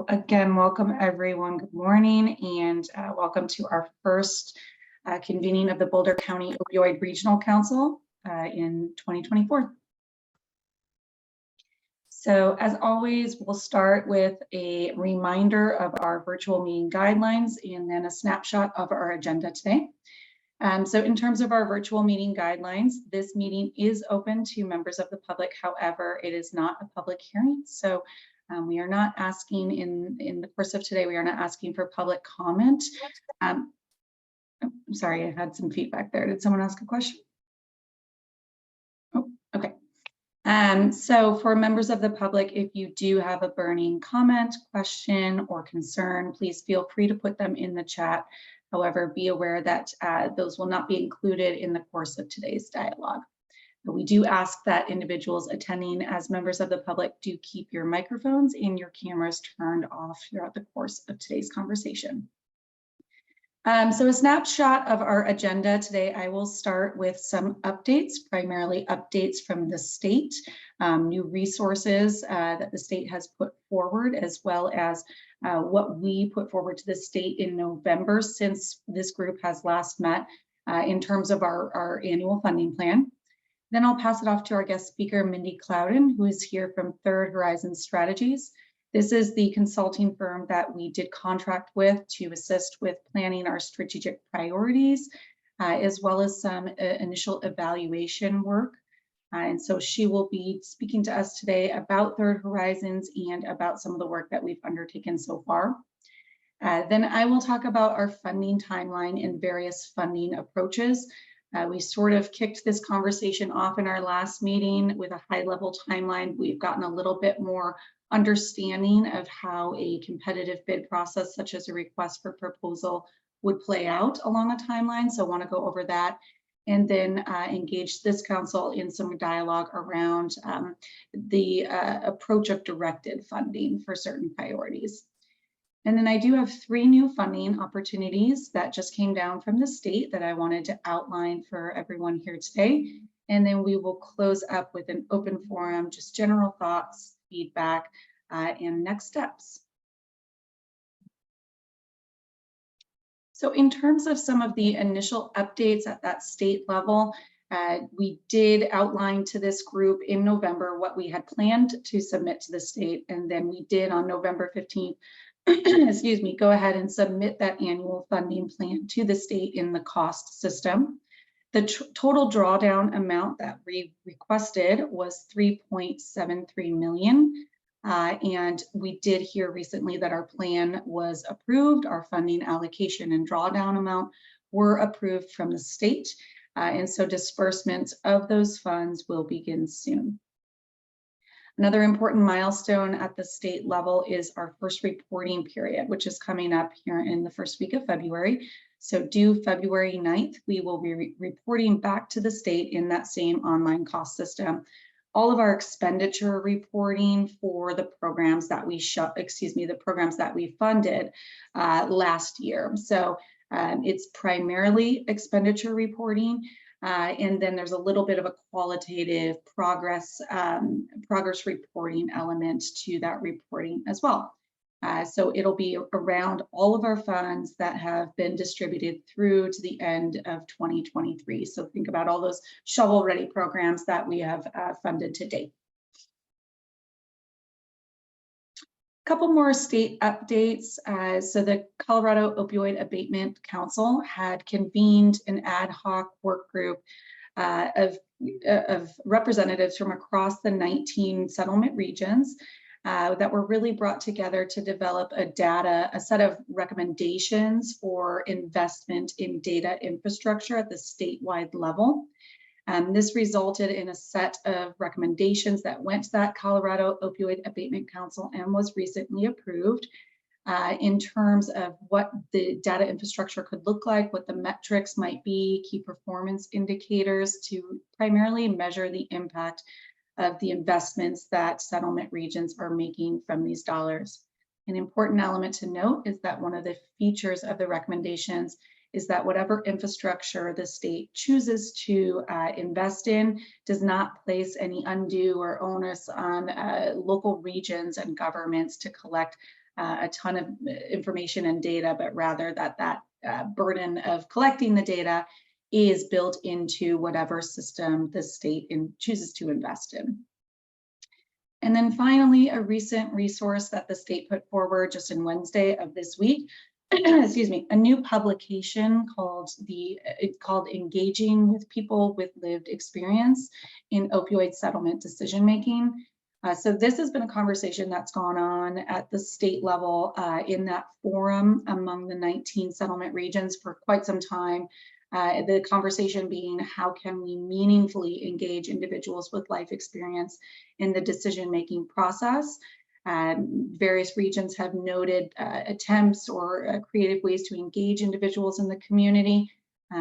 So again, welcome everyone. Good morning and welcome to our first convening of the Boulder County Opioid Regional Council in 2024. So as always, we'll start with a reminder of our virtual meeting guidelines and then a snapshot of our agenda today. So in terms of our virtual meeting guidelines, this meeting is open to members of the public. However, it is not a public hearing. So we are not asking in the course of today, we are not asking for public comment. I'm sorry, I had some feedback there. Did someone ask a question? Oh, okay. So for members of the public, if you do have a burning comment, question, or concern, please feel free to put them in the chat. However, be aware that those will not be included in the course of today's dialogue. But we do ask that individuals attending as members of the public do keep your microphones and your cameras turned off throughout the course of today's conversation. So a snapshot of our agenda today, I will start with some updates, primarily updates from the state, new resources that the state has put forward, as well as what we put forward to the state in November since this group has last met in terms of our annual funding plan. Then I'll pass it off to our guest speaker, Mindy Clouden, who is here from Third Horizon Strategies. This is the consulting firm that we did contract with to assist with planning our strategic priorities, as well as some initial evaluation work. And so she will be speaking to us today about Third Horizons and about some of the work that we've undertaken so far. Then I will talk about our funding timeline and various funding approaches. We sort of kicked this conversation off in our last meeting with a high-level timeline. We've gotten a little bit more understanding of how a competitive bid process, such as a request for proposal, would play out along a timeline. So I want to go over that and then engage this council in some dialogue around the approach of directed funding for certain priorities. And then I do have 3 new funding opportunities that just came down from the state that I wanted to outline for everyone here today. And then we will close up with an open forum, just general thoughts, feedback, and next steps. So in terms of some of the initial updates at that state level, we did outline to this group in November what we had planned to submit to the state. And then we did on November 15th, excuse me, go ahead and submit that annual funding plan to the state in the cost system. The total drawdown amount that we requested was $3.73 million. And we did hear recently that our plan was approved. Our funding allocation and drawdown amount were approved from the state. And so disbursements of those funds will begin soon. Another important milestone at the state level is our first reporting period, which is coming up here in the first week of February. So due February 9th, we will be reporting back to the state in that same online cost system all of our expenditure reporting for the programs that we the programs that we funded last year. So it's primarily expenditure reporting. And then there's a little bit of a qualitative progress reporting element to that reporting as well. So it'll be around all of our funds that have been distributed through to the end of 2023. So think about all those shovel-ready programs that we have funded to date. A couple more state updates. So the Colorado Opioid Abatement Council had convened an ad hoc work group of representatives from across the 19 settlement regions that were really brought together to develop a set of recommendations for investment in data infrastructure at the statewide level. This resulted in a set of recommendations that went to that Colorado Opioid Abatement Council and was recently approved in terms of what the data infrastructure could look like, what the metrics might be, key performance indicators to primarily measure the impact of the investments that settlement regions are making from these dollars. An important element to note is that one of the features of the recommendations is that whatever infrastructure the state chooses to invest in does not place any undue or onus on local regions and governments to collect a ton of information and data, but rather that burden of collecting the data is built into whatever system the state chooses to invest in. And then finally, a recent resource that the state put forward just on Wednesday of this week, excuse me, a new publication called Engaging with People with Lived Experience in Opioid Settlement Decision Making. So this has been a conversation that's gone on at the state level in that forum among the 19 settlement regions for quite some time. The conversation being, how can we meaningfully engage individuals with life experience in the decision-making process? Various regions have noted attempts or creative ways to engage individuals in the community,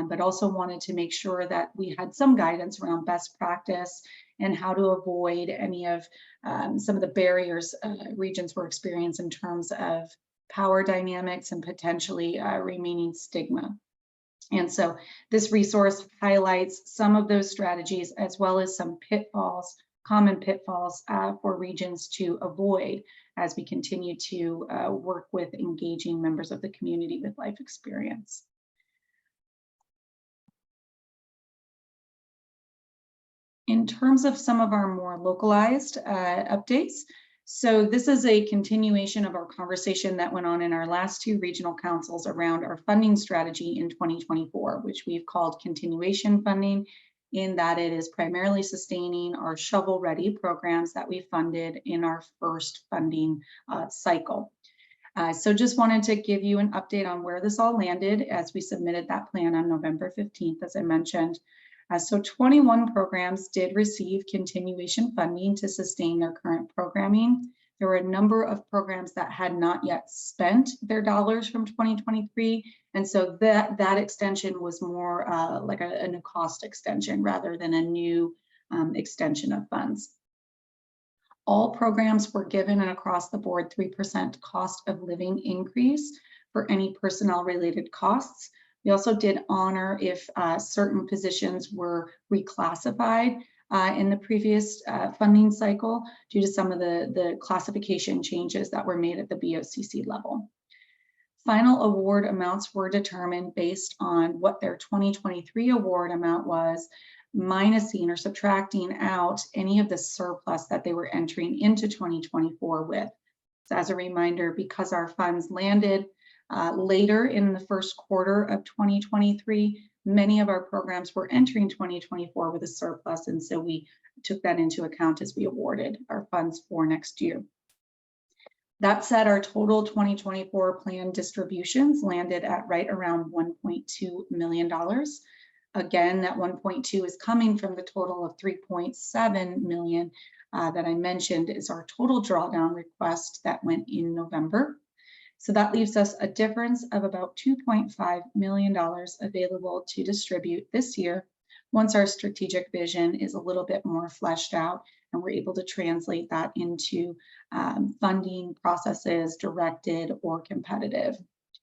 but also wanted to make sure that we had some guidance around best practice and how to avoid any of some of the barriers regions were experiencing in terms of power dynamics and potentially remaining stigma. And so this resource highlights some of those strategies as well as some pitfalls, common pitfalls for regions to avoid as we continue to work with engaging members of the community with life experience. In terms of some of our more localized updates, so this is a continuation of our conversation that went on in our last two regional councils around our funding strategy in 2024, which we've called continuation funding, in that it is primarily sustaining our shovel-ready programs that we funded in our first funding cycle. So just wanted to give you an update on where this all landed as we submitted that plan on November 15th, as I mentioned. So 21 programs did receive continuation funding to sustain their current programming. There were a number of programs that had not yet spent their dollars from 2023. And so that extension was more like a new cost extension rather than a new extension of funds. All programs were given an across the board 3% cost of living increase for any personnel related costs. We also did honor if certain positions were reclassified in the previous funding cycle due to some of the classification changes that were made at the BOCC level. Final award amounts were determined based on what their 2023 award amount was, minusing or subtracting out any of the surplus that they were entering into 2024 with. So as a reminder, because our funds landed later in the first quarter of 2023, many of our programs were entering 2024 with a surplus, and so we took that into account as we awarded our funds for next year. That said, our total 2024 plan distributions landed at right around $1.2 million. Again, that 1.2 is coming from the total of 3.7 million that I mentioned is our total drawdown request that went in November. So that leaves us a difference of about $2.5 million available to distribute this year once our strategic vision is a little bit more fleshed out and we're able to translate that into funding processes, directed or competitive.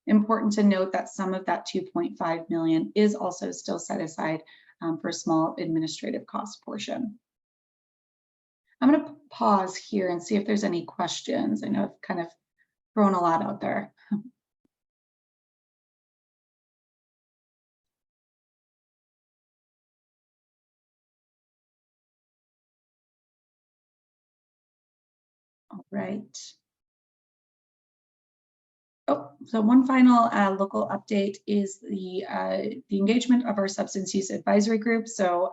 Important to note that some of that 2.5 million is also still set aside for a small administrative cost portion. I'm going to pause here and see if there's any questions. I know I've kind of thrown a lot out there. All right. Oh, so one final local update is the engagement of our substance use advisory group. So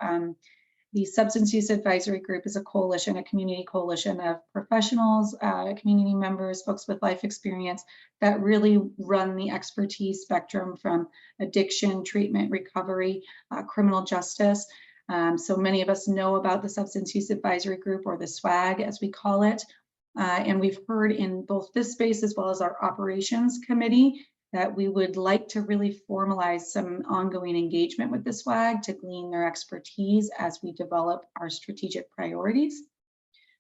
the Substance Use Advisory Group is a coalition, a community coalition of professionals, community members, folks with life experience that really run the expertise spectrum from addiction, treatment, recovery, criminal justice. So many of us know about the Substance Use Advisory Group, or the SUAG as we call it. And we've heard in both this space as well as our operations committee that we would like to really formalize some ongoing engagement with the SWAG to glean their expertise as we develop our strategic priorities.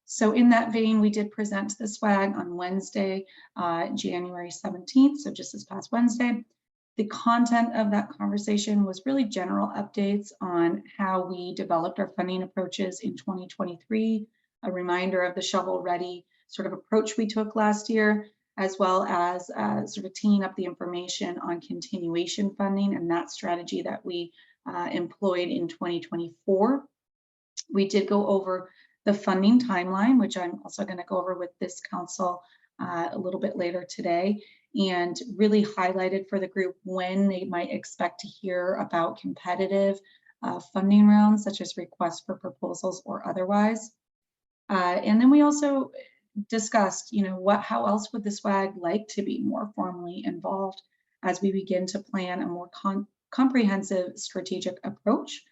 So in that vein, we did present to the SWAG on Wednesday, January 17th, so just this past Wednesday. The content of that conversation was really general updates on how we developed our funding approaches in 2023, a reminder of the shovel-ready sort of approach we took last year, as well as sort of teeing up the information on continuation funding and that strategy that we employed in 2024. We did go over the funding timeline, which I'm also going to go over with this council a little bit later today, and really highlighted for the group when they might expect to hear about competitive funding rounds, such as requests for proposals or otherwise. And then we also discussed, how else would the SWAG like to be more formally involved as we begin to plan a more comprehensive strategic approach.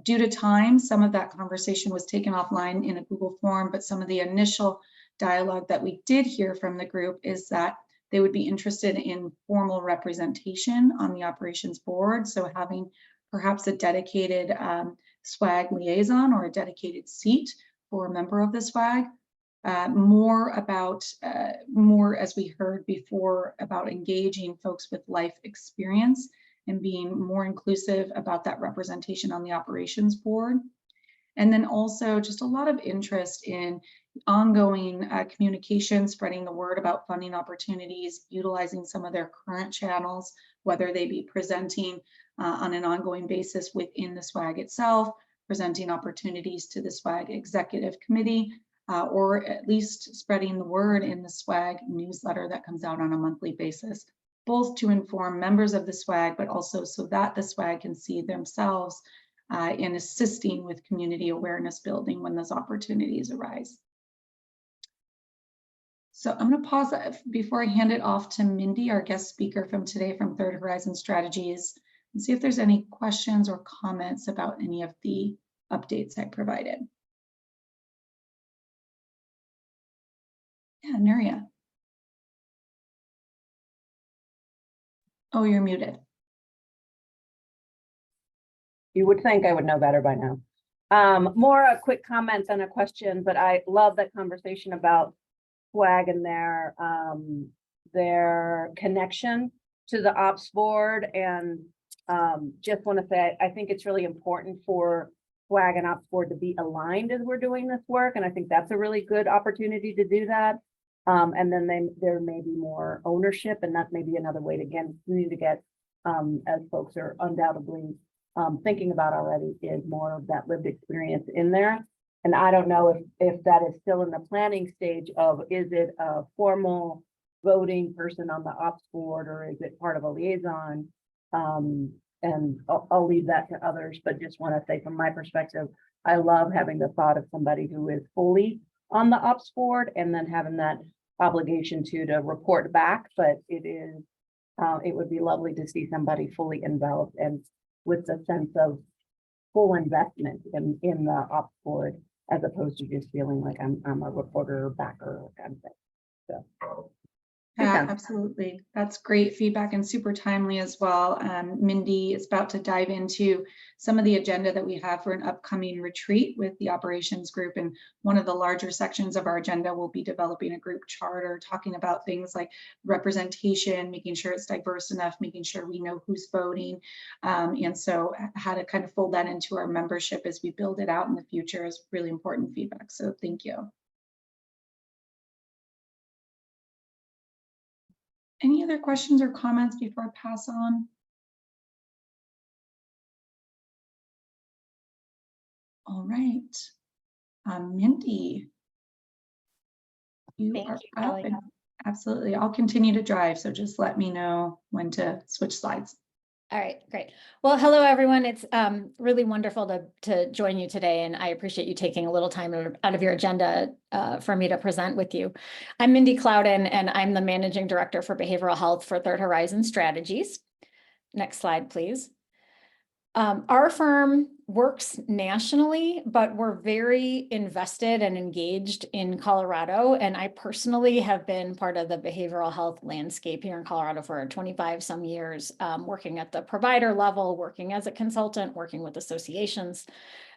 Due to time, some of that conversation was taken offline in a Google form, but some of the initial dialogue that we did hear from the group is that they would be interested in formal representation on the operations board. So having perhaps a dedicated SWAG liaison or a dedicated seat for a member of the SWAG. More, as we heard before, about engaging folks with life experience and being more inclusive about that representation on the operations board. And then also just a lot of interest in ongoing communication, spreading the word about funding opportunities, utilizing some of their current channels, whether they be presenting on an ongoing basis within the SWAG itself, presenting opportunities to the SWAG executive committee, or at least spreading the word in the SWAG newsletter that comes out on a monthly basis, both to inform members of the SWAG, but also so that the SWAG can see themselves in assisting with community awareness building when those opportunities arise. So I'm going to pause before I hand it off to Mindy, our guest speaker from today from Third Horizon Strategies, and see if there's any questions or comments about any of the updates I provided. Yeah, Nuria. Oh, you're muted. You would think I would know better by now. More quick comments and a question, but I love that conversation about SWAG and their connection to the ops board. And just want to say, I think it's really important for SWAG and ops board to be aligned as we're doing this work. And I think that's a really good opportunity to do that. And then there may be more ownership, and that may be another way to get, as folks are undoubtedly thinking about already, is more of that lived experience in there. And I don't know if that is still in the planning stage of, is it a formal voting person on the ops board, or is it part of a liaison? And I'll leave that to others, but just want to say from my perspective, I love having the thought of somebody who is fully on the ops board and then having that obligation to report back. But it would be lovely to see somebody fully involved and with the sense of full investment in the ops board, as opposed to just feeling like I'm a reporter backer kind of thing. So. Yeah, absolutely. That's great feedback and super timely as well. Mindy is about to dive into some of the agenda that we have for an upcoming retreat with the operations group. And one of the larger sections of our agenda will be developing a group charter, talking about things like representation, making sure it's diverse enough, making sure we know who's voting. And so how to kind of fold that into our membership as we build it out in the future is really important feedback. So thank you. Any other questions or comments before I pass on? All right, Mindy, you are up. And absolutely, I'll continue to drive, so just let me know when to switch slides. All right, great. Well, hello, everyone. It's really wonderful to join you today, and I appreciate you taking a little time out of your agenda for me to present with you. I'm Mindy Clouden, and I'm the Managing Director for Behavioral Health for Third Horizon Strategies. Next slide, please. Our firm works nationally, but we're very invested and engaged in Colorado. And I personally have been part of the behavioral health landscape here in Colorado for 25 some years, working at the provider level, working as a consultant, working with associations.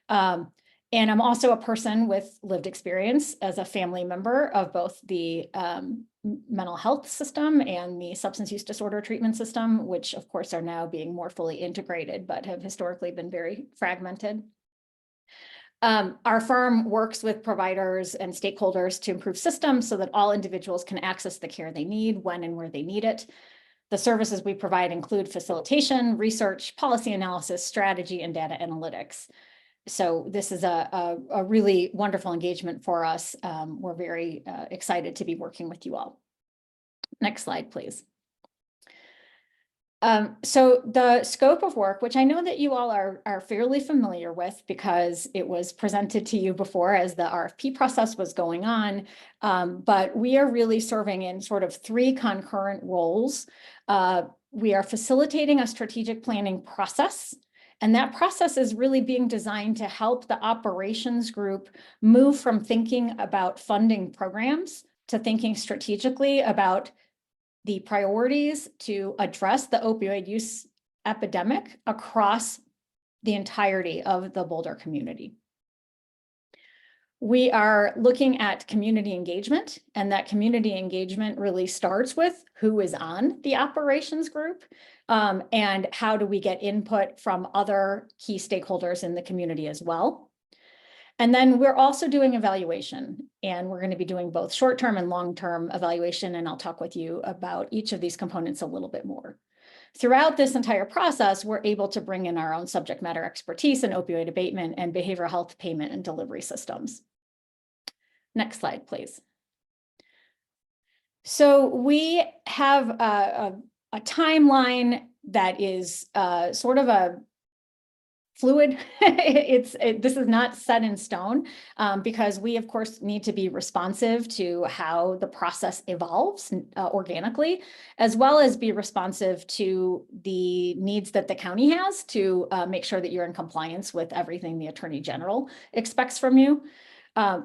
And I'm also a person with lived experience as a family member of both the mental health system and the substance use disorder treatment system, which of course are now being more fully integrated, but have historically been very fragmented. Our firm works with providers and stakeholders to improve systems so that all individuals can access the care they need when and where they need it. The services we provide include facilitation, research, policy analysis, strategy, and data analytics. So this is a really wonderful engagement for us. We're very excited to be working with you all. Next slide, please. So the scope of work, which I know that you all are fairly familiar with because it was presented to you before as the RFP process was going on, but we are really serving in sort of 3 concurrent roles. We are facilitating a strategic planning process, and that process is really being designed to help the operations group move from thinking about funding programs to thinking strategically about the priorities to address the opioid use epidemic across the entirety of the Boulder community. We are looking at community engagement, and that community engagement really starts with who is on the operations group, and how do we get input from other key stakeholders in the community as well. And then we're also doing evaluation, and we're going to be doing both short-term and long-term evaluation, and I'll talk with you about each of these components a little bit more. Throughout this entire process, we're able to bring in our own subject matter expertise in opioid abatement and behavioral health payment and delivery systems. Next slide, please. So we have a timeline that is sort of a fluid. This is not set in stone because we, of course, need to be responsive to how the process evolves organically, as well as be responsive to the needs that the county has to make sure that you're in compliance with everything the Attorney General expects from you.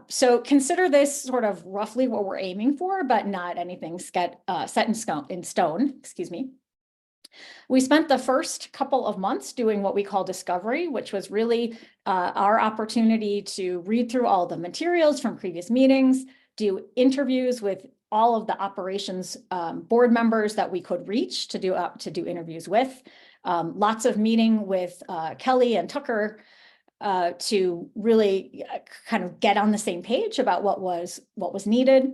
So consider this sort of roughly what we're aiming for, but not anything set in stone, excuse me. We spent the first couple of months doing what we call discovery, which was really our opportunity to read through all the materials from previous meetings, do interviews with all of the operations board members that we could reach to do interviews with, lots of meeting with Kelly and Tucker to really kind of get on the same page about what was needed.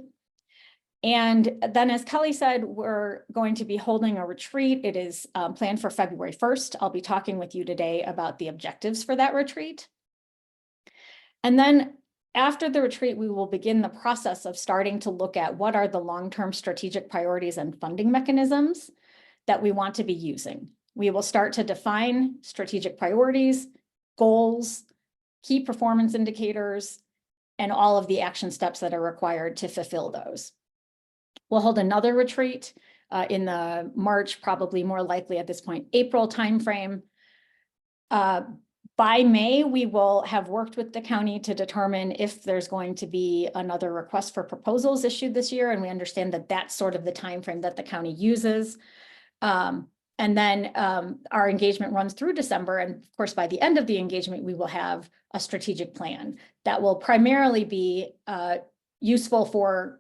And then, as Kelly said, we're going to be holding a retreat. It is planned for February 1st. I'll be talking with you today about the objectives for that retreat. And then after the retreat, we will begin the process of starting to look at what are the long-term strategic priorities and funding mechanisms that we want to be using. We will start to define strategic priorities, goals, key performance indicators, and all of the action steps that are required to fulfill those. We'll hold another retreat in the March, probably more likely at this point, April timeframe. By May, we will have worked with the county to determine if there's going to be another request for proposals issued this year, and we understand that that's sort of the timeframe that the county uses. And then our engagement runs through December, and of course, by the end of the engagement, we will have a strategic plan that will primarily be useful for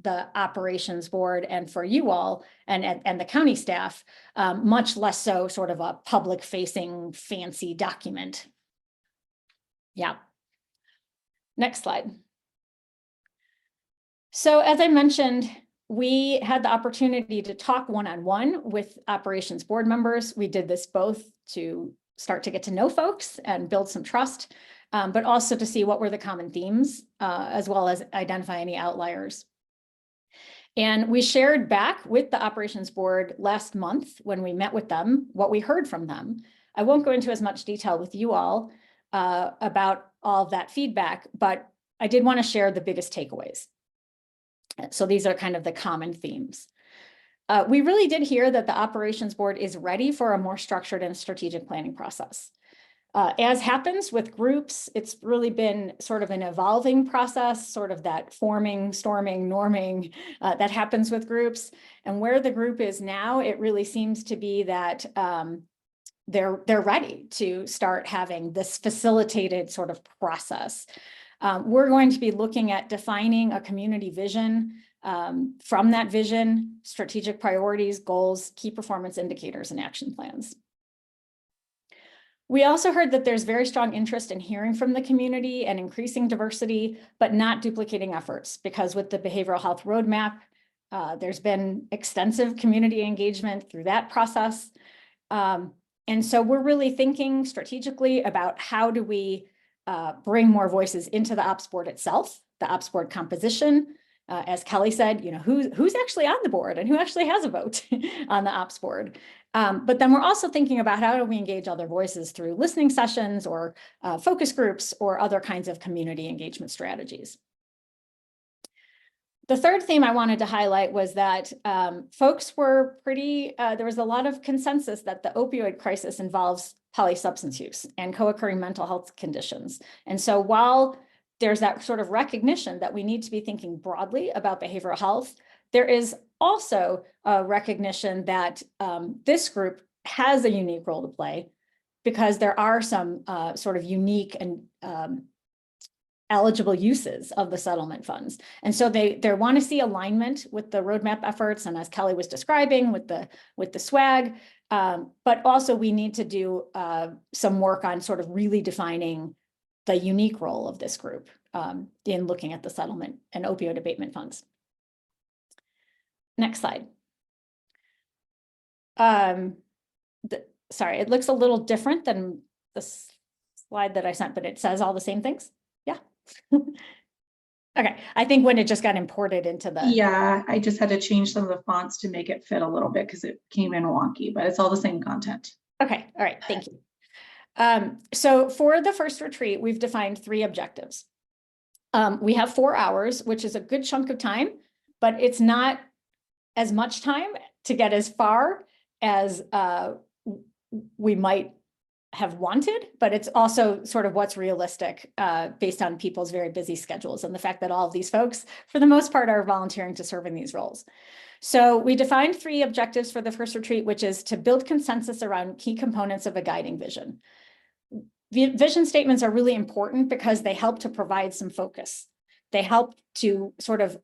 the operations board and for you all and the county staff, much less so sort of a public facing fancy document. Yeah. Next slide. So as I mentioned, we had the opportunity to talk one-on-one with operations board members. We did this both to start to get to know folks and build some trust, but also to see what were the common themes, as well as identify any outliers. And we shared back with the operations board last month when we met with them, what we heard from them. I won't go into as much detail with you all about all of that feedback, but I did want to share the biggest takeaways. So these are kind of the common themes. We really did hear that the operations board is ready for a more structured and strategic planning process. As happens with groups, it's really been sort of an evolving process, sort of that forming, storming, norming that happens with groups. And where the group is now, it really seems to be that they're ready to start having this facilitated sort of process. We're going to be looking at defining a community vision, from that vision, strategic priorities, goals, key performance indicators, and action plans. We also heard that there's very strong interest in hearing from the community and increasing diversity, but not duplicating efforts, because with the behavioral health roadmap, there's been extensive community engagement through that process. And so we're really thinking strategically about how do we bring more voices into the ops board itself, the ops board composition. As Kelly said, who's actually on the board and who actually has a vote on the ops board. But then we're also thinking about how do we engage other voices through listening sessions or focus groups or other kinds of community engagement strategies. The third theme I wanted to highlight was that folks were there was a lot of consensus that the opioid crisis involves polysubstance use and co-occurring mental health conditions. And so while there's that sort of recognition that we need to be thinking broadly about behavioral health, there is also a recognition that this group has a unique role to play because there are some sort of unique and eligible uses of the settlement funds. And so they want to see alignment with the roadmap efforts, and as Kelly was describing with the SUAG, but also we need to do some work on sort of really defining the unique role of this group in looking at the settlement and opioid abatement funds. Next slide. Sorry, it looks a little different than the slide that I sent, but it says all the same things. Yeah. Okay, I think when it just got imported into the. Yeah, I just had to change some of the fonts to make it fit a little bit because it came in wonky, but it's all the same content. Okay, all right, thank you. So for the first retreat, we've defined 3 objectives. We have 4 hours, which is a good chunk of time, but it's not as much time to get as far as we might have wanted, but it's also sort of what's realistic based on people's very busy schedules and the fact that all of these folks, for the most part, are volunteering to serve in these roles. So we defined 3 objectives for the first retreat, which is to build consensus around key components of a guiding vision. Vision statements are really important because they help to provide some focus. They help to sort of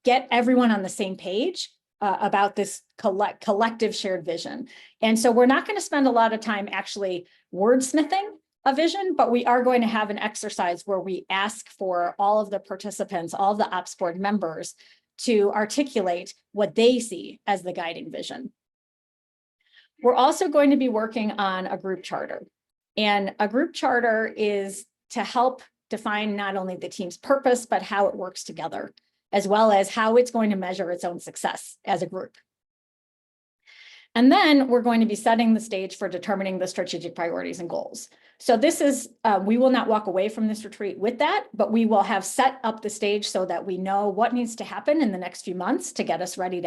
get everyone on the same page about this collective shared vision. And so we're not going to spend a lot of time actually wordsmithing a vision, but we are going to have an exercise where we ask for all of the participants, all of the ops board members to articulate what they see as the guiding vision. We're also going to be working on a group charter. And a group charter is to help define not only the team's purpose, but how it works together, as well as how it's going to measure its own success as a group. And then we're going to be setting the stage for determining the strategic priorities and goals. So this is, we will not walk away from this retreat with that, but we will have set up the stage so that we know what needs to happen in the next few months to get us ready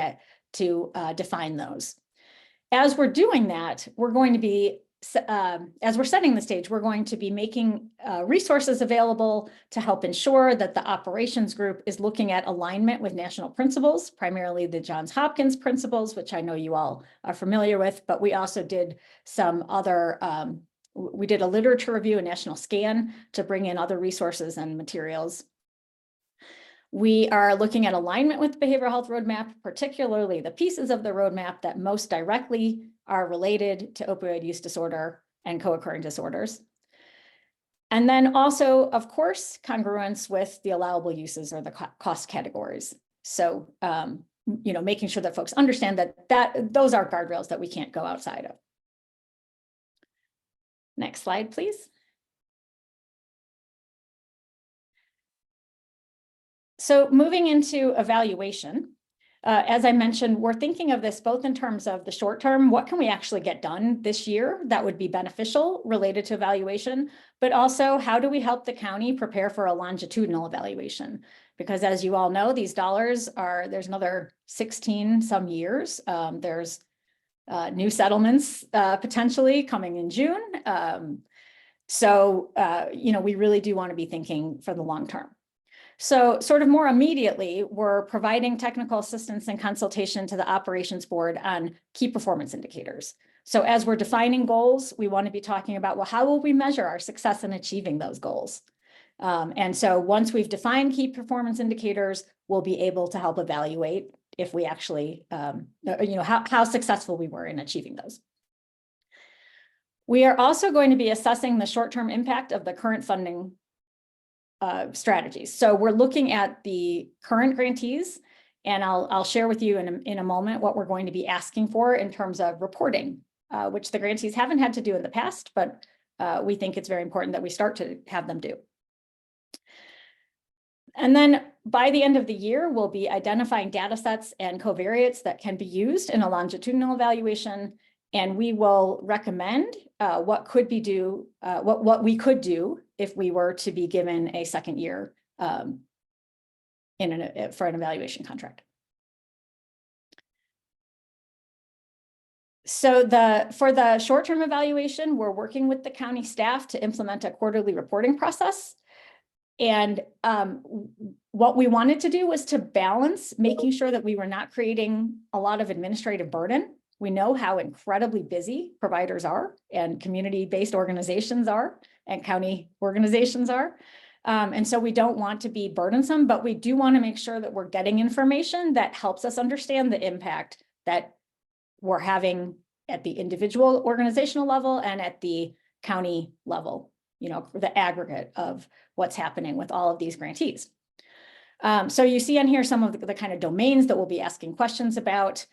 to define those. As we're doing that, we're going to be as we're setting the stage, we're going to be making resources available to help ensure that the operations group is looking at alignment with national principles, primarily the Johns Hopkins principles, which I know you all are familiar with, but we also did some other, we did a literature review, a national scan to bring in other resources and materials. We are looking at alignment with the behavioral health roadmap, particularly the pieces of the roadmap that most directly are related to opioid use disorder and co-occurring disorders. And then also, of course, congruence with the allowable uses or the cost categories. So, making sure that folks understand that those are guardrails that we can't go outside of. Next slide, please. So moving into evaluation, as I mentioned, we're thinking of this both in terms of the short term, what can we actually get done this year that would be beneficial related to evaluation, but also how do we help the county prepare for a longitudinal evaluation? Because as you all know, these dollars there's another 16 some years. There's new settlements potentially coming in June. We really do want to be thinking for the long term. So sort of more immediately, we're providing technical assistance and consultation to the operations board on key performance indicators. So as we're defining goals, we want to be talking about, well, how will we measure our success in achieving those goals? And so once we've defined key performance indicators, we'll be able to help evaluate if we actually, how successful we were in achieving those. We are also going to be assessing the short-term impact of the current funding strategies. So we're looking at the current grantees, and I'll share with you in a moment what we're going to be asking for in terms of reporting, which the grantees haven't had to do in the past, but we think it's very important that we start to have them do. And then by the end of the year, we'll be identifying data sets and covariates that can be used in a longitudinal evaluation, and we will recommend what we could do if we were to be given a second year for an evaluation contract. So for the short-term evaluation, we're working with the county staff to implement a quarterly reporting process. And what we wanted to do was to balance making sure that we were not creating a lot of administrative burden. We know how incredibly busy providers are and community-based organizations are and county organizations are. And so we don't want to be burdensome, but we do want to make sure that we're getting information that helps us understand the impact that we're having at the individual organizational level and at the county level, you know, the aggregate of what's happening with all of these grantees. So you see on here some of the kind of domains that we'll be asking questions about.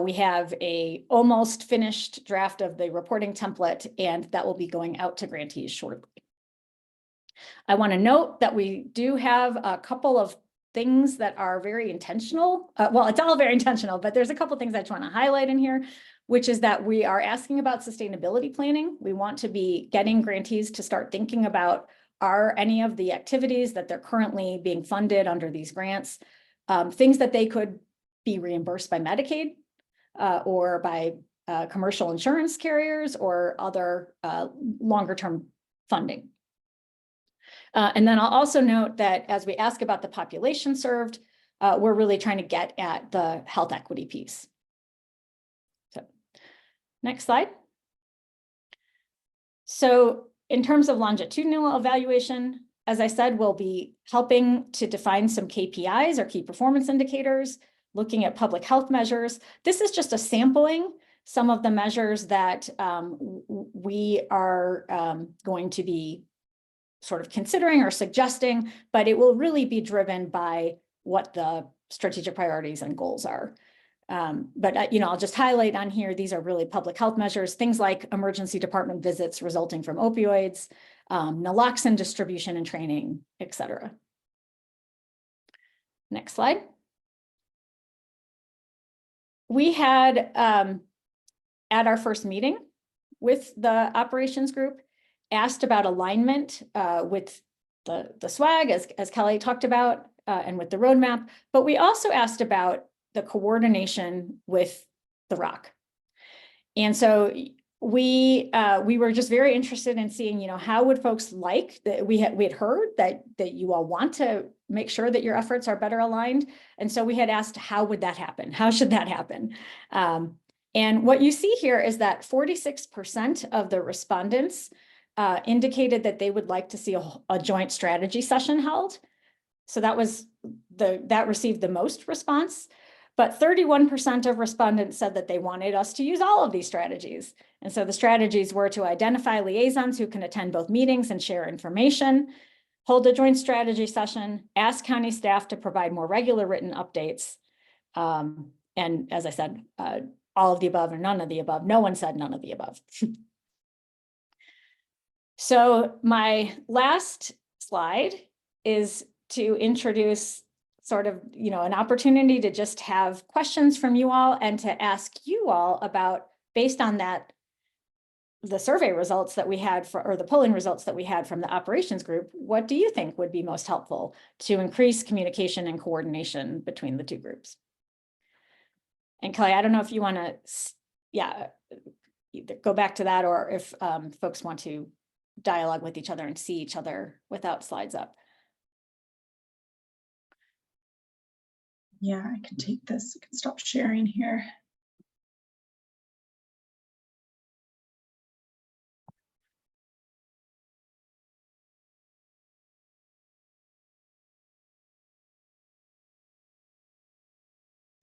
We have a almost finished draft of the reporting template, and that will be going out to grantees shortly. I want to note that we do have a couple of things that are very intentional. Well, it's all very intentional, but there's a couple of things I just want to highlight in here, which is that we are asking about sustainability planning. We want to be getting grantees to start thinking about, are any of the activities that they're currently being funded under these grants, things that they could be reimbursed by Medicaid or by commercial insurance carriers or other longer term funding. And then I'll also note that as we ask about the population served, we're really trying to get at the health equity piece. So next slide. So in terms of longitudinal evaluation, as I said, we'll be helping to define some KPIs or key performance indicators, looking at public health measures. This is just a sampling, some of the measures that we are going to be sort of considering or suggesting, but it will really be driven by what the strategic priorities and goals are. But you know, I'll just highlight on here, these are really public health measures, things like emergency department visits resulting from opioids, naloxone distribution and training, et cetera. Next slide. We had, at our first meeting with the operations group, asked about alignment with the SUAG, as Kelly talked about, and with the roadmap, but we also asked about the coordination with the ROC. And so we were just very interested in seeing, you know, how would folks like that we had heard that you all want to make sure that your efforts are better aligned. And so we had asked, how would that happen? How should that happen? And what you see here is that 46% of the respondents indicated that they would like to see a joint strategy session held. So that received the most response, but 31% of respondents said that they wanted us to use all of these strategies. And so the strategies were to identify liaisons who can attend both meetings and share information, hold a joint strategy session, ask county staff to provide more regular written updates. And as I said, all of the above or none of the above. No one said none of the above. So my last slide is to introduce sort of, you know, an opportunity to just have questions from you all and to ask you all about, based on that, the survey results that we had or the polling results that we had from the operations group, what do you think would be most helpful to increase communication and coordination between the two groups? And Kelly, I don't know if you want to, either go back to that or if folks want to dialogue with each other and see each other without slides up. Yeah, I can take this. I can stop sharing here.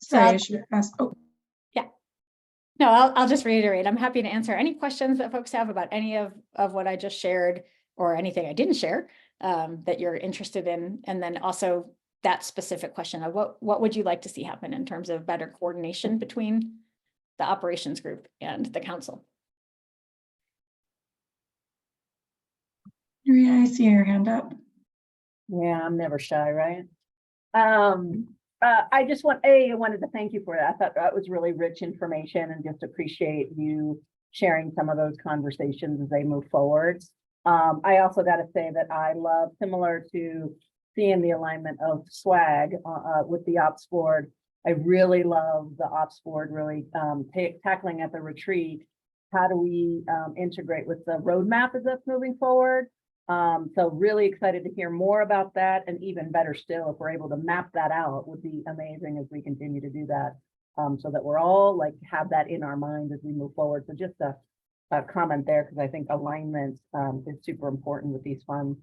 Sorry, I should have asked. Oh, yeah. No, I'll just reiterate. I'm happy to answer any questions that folks have about any of what I just shared or anything I didn't share that you're interested in. And then also that specific question of what would you like to see happen in terms of better coordination between the operations group and the council? Maria, I see your hand up. Yeah, I'm never shy, right? I just wanted to thank you for that. I thought that was really rich information and just appreciate you sharing some of those conversations as they move forward. I also got to say that I love, similar to seeing the alignment of SWAG with the ops board. I really love the ops board really tackling at the retreat. How do we integrate with the roadmap as that's moving forward? So really excited to hear more about that, and even better still, if we're able to map that out, would be amazing as we continue to do that, so that we're all like have that in our minds as we move forward. So just a comment there, because I think alignment is super important with these funds.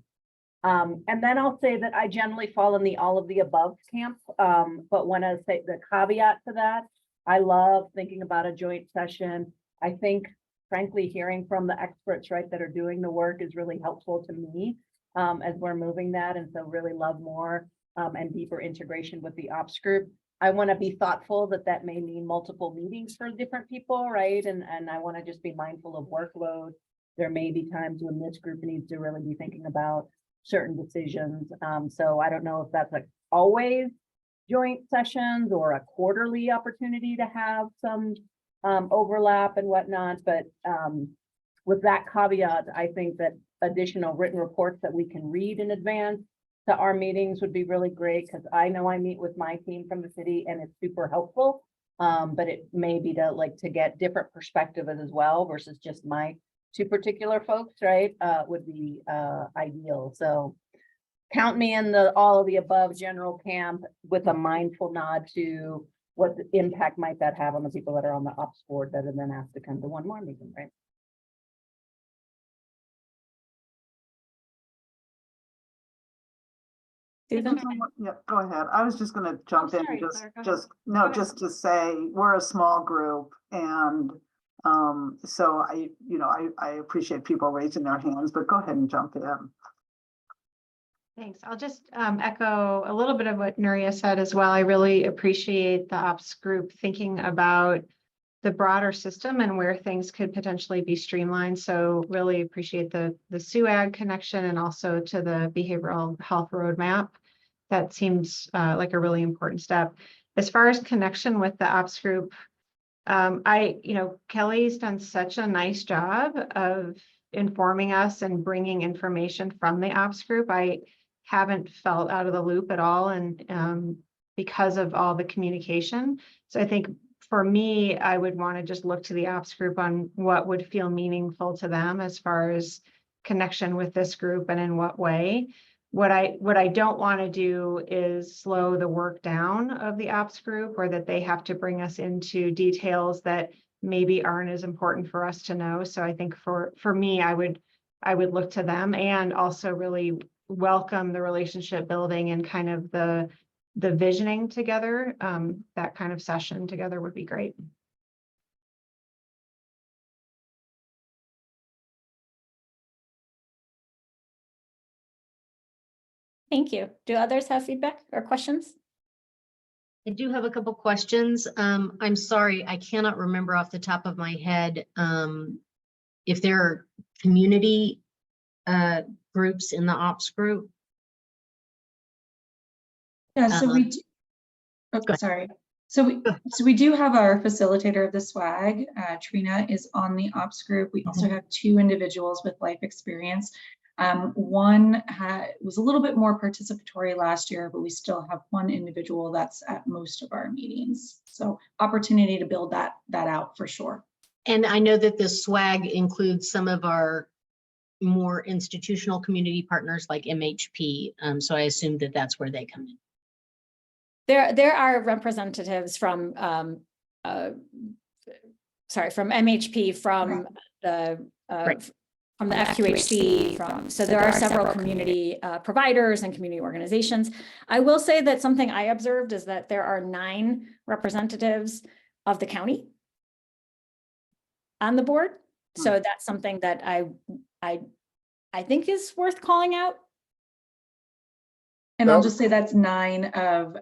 And then I'll say that I generally fall in the all of the above camp, but when I say the caveat to that, I love thinking about a joint session. I think frankly, hearing from the experts, right, that are doing the work is really helpful to me as we're moving that. And so really love more and deeper integration with the ops group. I want to be thoughtful that may mean multiple meetings for different people, right? And I want to just be mindful of workload. There may be times when this group needs to really be thinking about certain decisions. So I don't know if that's like always joint sessions or a quarterly opportunity to have some overlap and whatnot, but with that caveat, I think that additional written reports that we can read in advance to our meetings would be really great, because I know I meet with my team from the city and it's super helpful, but it may be to get different perspectives as well versus just my two particular folks, right, would be ideal. So count me in the all of the above general camp with a mindful nod to what the impact might that have on the people that are on the ops board that are then asked to come to one more meeting, right? Susan? Yeah, go ahead. I was just going to jump in, sorry, Claire, just to say we're a small group, and so I appreciate people raising their hands, but go ahead and jump in. Thanks. I'll just echo a little bit of what Nuria said as well. I really appreciate the ops group thinking about the broader system and where things could potentially be streamlined. So really appreciate the SUAG connection and also to the behavioral health roadmap. That seems like a really important step. As far as connection with the ops group, Kelly's done such a nice job of informing us and bringing information from the ops group. I haven't felt out of the loop at all, and because of all the communication. So I think for me, I would want to just look to the ops group on what would feel meaningful to them as far as connection with this group and in what way. What I don't want to do is slow the work down of the ops group, or that they have to bring us into details that maybe aren't as important for us to know. So I think for me, I would look to them, and also really welcome the relationship building and kind of the visioning together. That kind of session together would be great. Thank you. Do others have feedback or questions? I do have a couple questions. I'm sorry, I cannot remember off the top of my head if there are community groups in the ops group. Yeah, so we do, sorry. So we do have our facilitator of the SWAG. Trina is on the ops group. We also have two individuals with life experience. One was a little bit more participatory last year, but we still have one individual that's at most of our meetings. So opportunity to build that out for sure. And I know that the SWAG includes some of our more institutional community partners like MHP. So I assume that that's where they come in. There are representatives from from MHP, from the from the FQHC, so there are several community providers and community organizations. I will say that something I observed is that there are 9 representatives of the county on the board. So that's something that I think is worth calling out. And I'll just say that's 9 of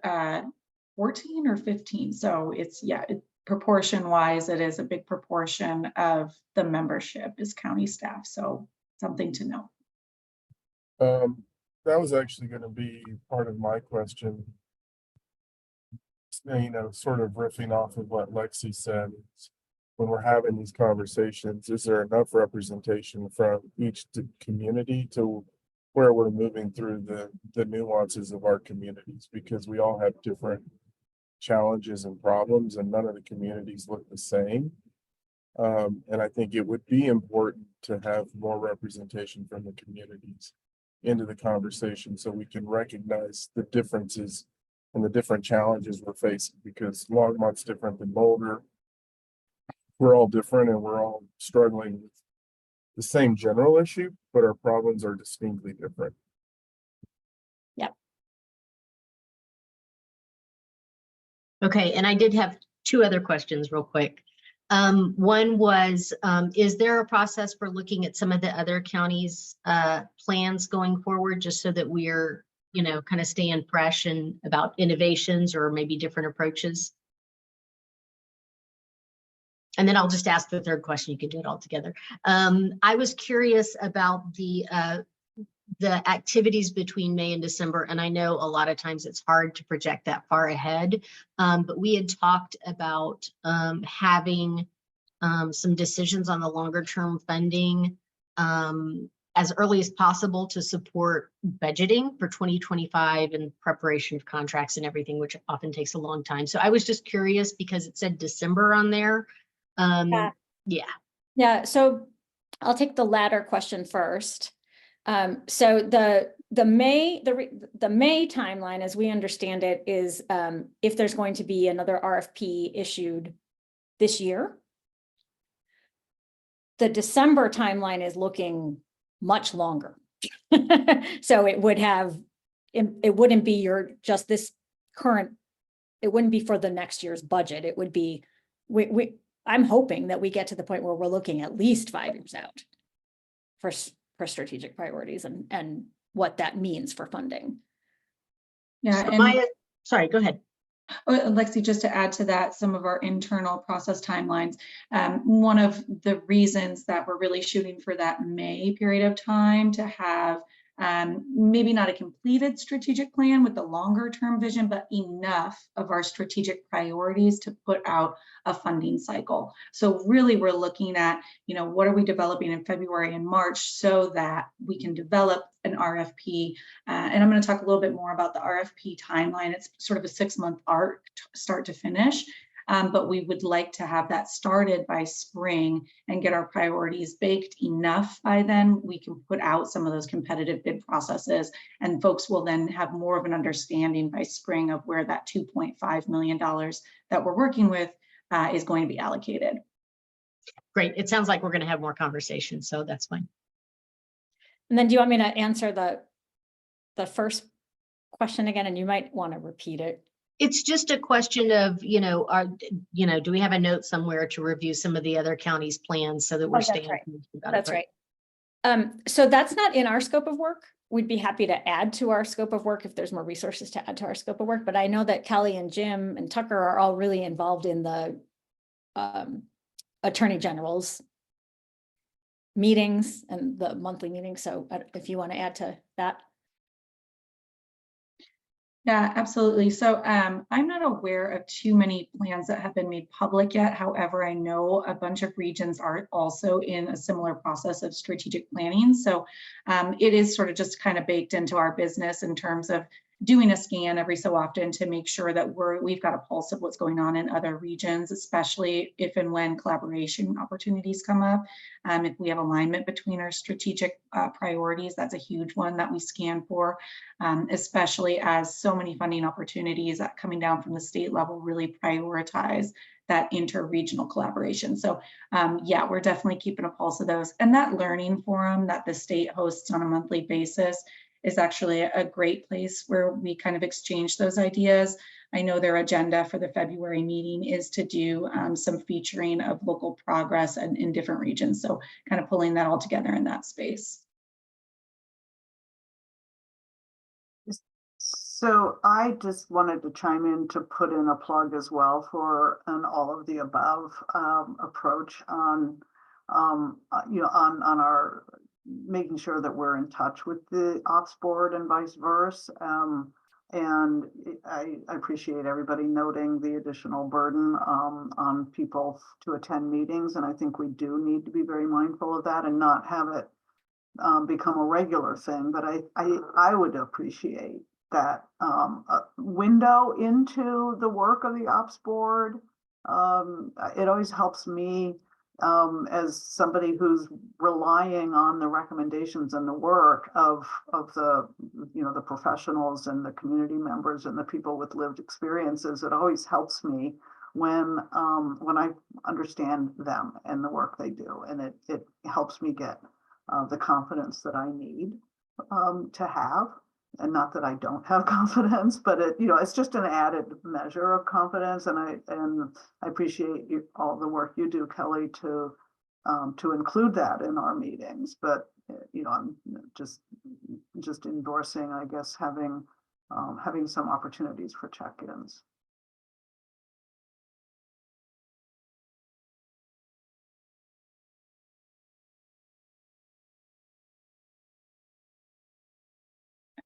14 or 15. So it's, yeah, proportion wise, it is a big proportion of the membership is county staff. So something to know. That was actually going to be part of my question. You know, sort of riffing off of what Lexi said, when we're having these conversations, is there enough representation from each community to where we're moving through the nuances of our communities? Because we all have different challenges and problems, and none of the communities look the same. And I think it would be important to have more representation from the communities into the conversation so we can recognize the differences and the different challenges we're facing, because Longmont's different than Boulder. We're all different and we're all struggling with the same general issue, but our problems are distinctly different. Okay, and I did have 2 other questions real quick. One was, is there a process for looking at some of the other counties' plans going forward, just so that we're, you know, kind of staying fresh and about innovations or maybe different approaches? And then I'll just ask the third question. You can do it all together. I was curious about the activities between May and December, and I know a lot of times it's hard to project that far ahead, but we had talked about having some decisions on the longer term funding as early as possible to support budgeting for 2025 and preparation of contracts and everything, which often takes a long time. So I was just curious because it said December on there. Yeah, so I'll take the latter question first. So the May timeline, as we understand it, is if there's going to be another RFP issued this year. The December timeline is looking much longer. So it wouldn't be just this current, it wouldn't be for the next year's budget. It would be, I'm hoping that we get to the point where we're looking at least 5 years out for strategic priorities and what that means for funding. Yeah, So and sorry, go ahead. Lexi, just to add to that, some of our internal process timelines, one of the reasons that we're really shooting for that May period of time to have maybe not a completed strategic plan with the longer term vision, but enough of our strategic priorities to put out a funding cycle. So really we're looking at, you know, what are we developing in February and March so that we can develop an RFP. And I'm going to talk a little bit more about the RFP timeline. It's sort of a 6-month arc, start to finish. But we would like to have that started by spring and get our priorities baked enough by then. We can put out some of those competitive bid processes, and folks will then have more of an understanding by spring of where that $2.5 million that we're working with is going to be allocated. Great. It sounds like we're going to have more conversations, so that's fine. And then do you want me to answer the first question again? And you might want to repeat it. It's just a question of, you know, do we have a note somewhere to review some of the other counties' plans so that we're staying? That's right. So that's not in our scope of work. We'd be happy to add to our scope of work if there's more resources to add to our scope of work. But I know that Kelly and Jim and Tucker are all really involved in the Attorney General's meetings and the monthly meetings. So if you want to add to that. Yeah, absolutely. So I'm not aware of too many plans that have been made public yet. However, I know a bunch of regions are also in a similar process of strategic planning. So it is sort of just kind of baked into our business in terms of doing a scan every so often to make sure that we've got a pulse of what's going on in other regions, especially if and when collaboration opportunities come up. If we have alignment between our strategic priorities, that's a huge one that we scan for, especially as so many funding opportunities that coming down from the state level really prioritize that inter-regional collaboration. So yeah, we're definitely keeping a pulse of those. And that learning forum that the state hosts on a monthly basis is actually a great place where we kind of exchange those ideas. I know their agenda for the February meeting is to do some featuring of local progress and in different regions. So kind of pulling that all together in that space. So I just wanted to chime in to put in a plug as well for an all of the above approach on, on our making sure that we're in touch with the ops board and vice versa. And I appreciate everybody noting the additional burden on people to attend meetings. And I think we do need to be very mindful of that and not have it become a regular thing. But I would appreciate that window into the work of the ops board. It always helps me as somebody who's relying on the recommendations and the work of the, the professionals and the community members and the people with lived experiences. It always helps me when I understand them and the work they do, and it helps me get the confidence that I need to have. And not that I don't have confidence, but it's just an added measure of confidence. And I appreciate all the work you do, Kelly, to include that in our meetings. But I'm just endorsing, I guess, having some opportunities for check-ins.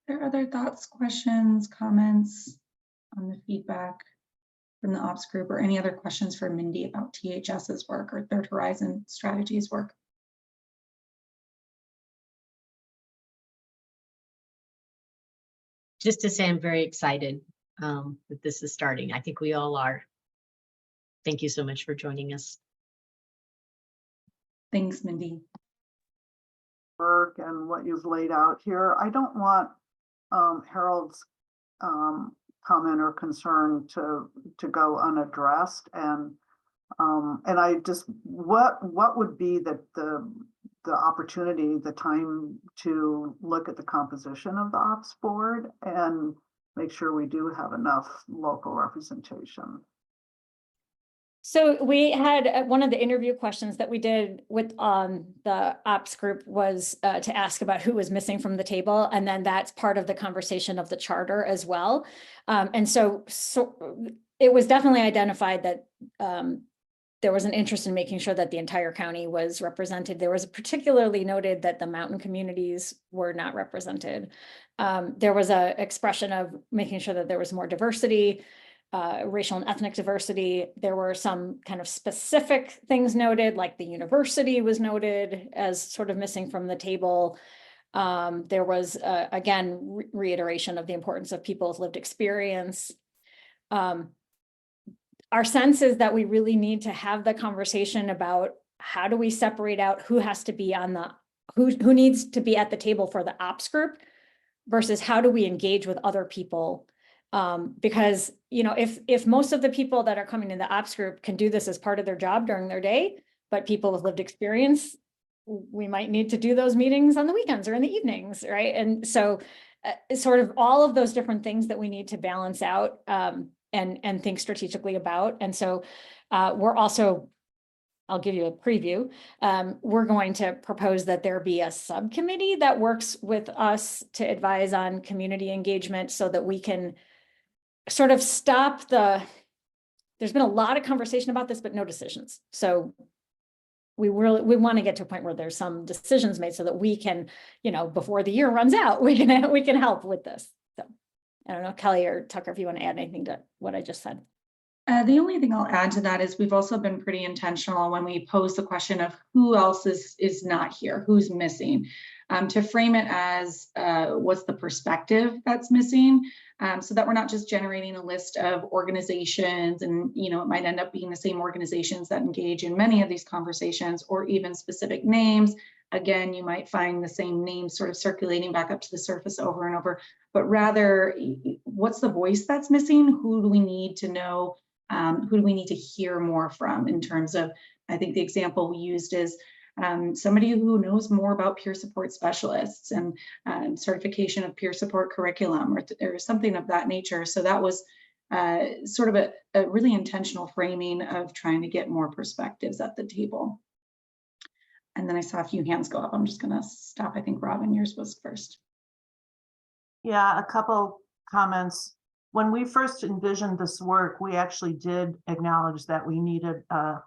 Are there other thoughts, questions, comments on the feedback from the ops group, or any other questions for Mindy about THS's work or Third Horizon Strategies work? Just to say I'm very excited that this is starting. I think we all are. Thank you so much for joining us. Thanks, Mindy. Work and what you've laid out here. I don't want Harold's comment or concern to go unaddressed, and I just what would be the opportunity, the time to look at the composition of the ops board and make sure we do have enough local representation. So we had one of the interview questions that we did with the ops group was to ask about who was missing from the table. And then that's part of the conversation of the charter as well. And so it was definitely identified that there was an interest in making sure that the entire county was represented. There was particularly noted that the mountain communities were not represented. There was an expression of making sure that there was more diversity. Racial and ethnic diversity. There were some kind of specific things noted, like the university was noted as sort of missing from the table. There was, again, reiteration of the importance of people with lived experience. Our sense is that we really need to have the conversation about how do we separate out who has to be on the, who needs to be at the table for the ops group versus how do we engage with other people. Because, if most of the people that are coming in the ops group can do this as part of their job during their day, but people with lived experience, we might need to do those meetings on the weekends or in the evenings, right? And so sort of all of those different things that we need to balance out and think strategically about. And so we're also, I'll give you a preview. We're going to propose that there be a subcommittee that works with us to advise on community engagement so that we can sort of stop there's been a lot of conversation about this, but no decisions. So we want to get to a point where there's some decisions made so that we can, before the year runs out, we can help with this. So I don't know, Kelly or Tucker, if you want to add anything to what I just said. The only thing I'll add to that is we've also been pretty intentional when we pose the question of who else is not here, who's missing, to frame it as what's the perspective that's missing, so that we're not just generating a list of organizations and, it might end up being the same organizations that engage in many of these conversations or even specific names. Again, you might find the same names sort of circulating back up to the surface over and over, but rather what's the voice that's missing? Who do we need to know? Who do we need to hear more from in terms of, I think the example we used is somebody who knows more about peer support specialists and certification of peer support curriculum or something of that nature. So that was sort of a really intentional framing of trying to get more perspectives at the table. And then I saw a few hands go up. I'm just going to stop. I think Robin, yours was first. Yeah, a couple comments. When we first envisioned this work, we actually did acknowledge that we needed a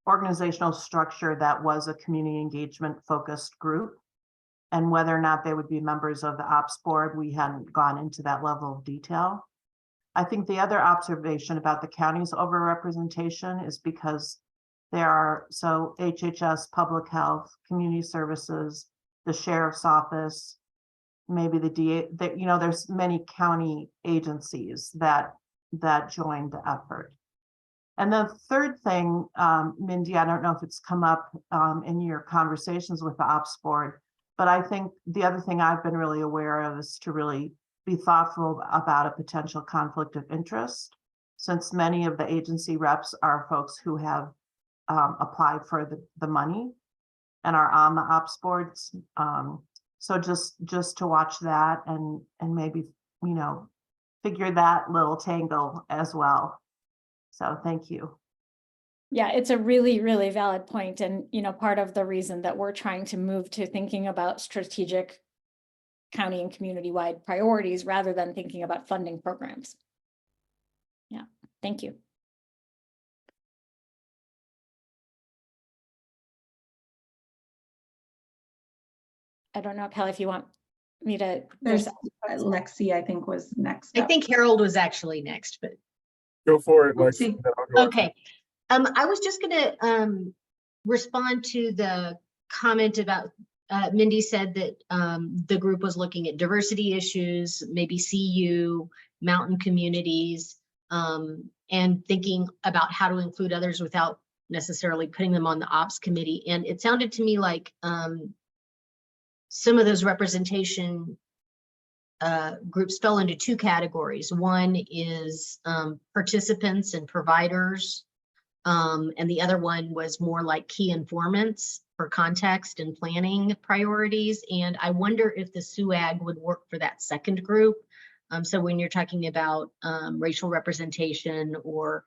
organizational structure that was a community engagement focused group. And whether or not they would be members of the ops board, we hadn't gone into that level of detail. I think the other observation about the county's overrepresentation is because there are, so HHS, public health, community services, the sheriff's office, maybe the DA, that, you know, there's many county agencies that joined the effort. And the third thing, Mindy, I don't know if it's come up in your conversations with the ops board, but I think the other thing I've been really aware of is to really be thoughtful about a potential conflict of interest, since many of the agency reps are folks who have applied for the money and are on the ops boards. So just to watch that and maybe, you know, figure that little tangle as well. So thank you. Yeah, it's a really, really valid point. And, you know, part of the reason that we're trying to move to thinking about strategic county and community-wide priorities rather than thinking about funding programs. Yeah, thank you. I don't know, Kelly, if you want me to. There's Lexi, I think, was next I up. think Harold was actually next, but Go for it, Lexi. Lexi. then I'll go after okay. I was just gonna respond to the comment about Mindy said that the group was looking at diversity issues, maybe CU, mountain communities, and thinking about how to include others without necessarily putting them on the ops committee. And it sounded to me like some of those representation groups fell into two categories. One is participants and providers, and the other one was more like key informants for context and planning priorities. And I wonder if the SUAG would work for that second group. So when you're talking about racial representation or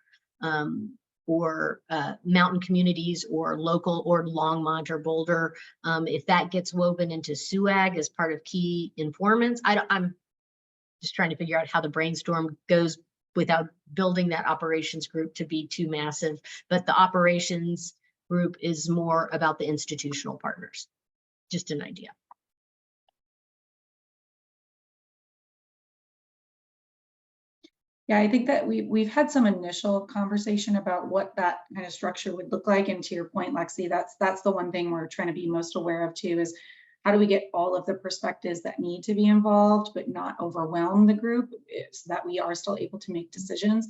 mountain communities or local or Longmont or Boulder, if that gets woven into SUAG as part of key informants, I'm just trying to figure out how the brainstorm goes without building that operations group to be too massive. But the operations group is more about the institutional partners. Just an idea. Yeah, I think that we've had some initial conversation about what that kind of structure would look like. And to your point, Lexi, that's the one thing we're trying to be most aware of too, is how do we get all of the perspectives that need to be involved, but not overwhelm the group so that we are still able to make decisions.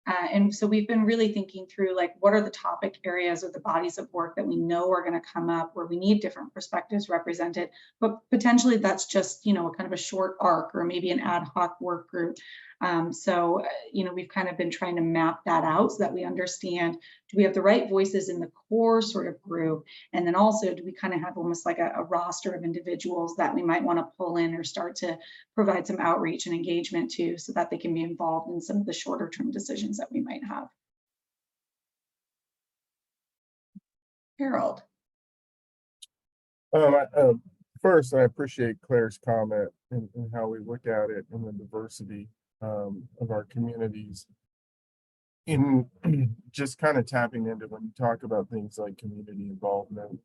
And so we've been really thinking through, like, what are the topic areas or the bodies of work that we know are going to come up where we need different perspectives represented, but potentially that's just, you know, a kind of a short arc or maybe an ad hoc work group. You know, we've kind of been trying to map that out so that we understand, do we have the right voices in the core sort of group? And then also, do we kind of have almost like a roster of individuals that we might want to pull in or start to provide some outreach and engagement to so that they can be involved in some of the shorter term decisions that we might have. Harold. First, I appreciate Claire's comment and how we look at it and the diversity of our communities. In just kind of tapping into when you talk about things like community involvement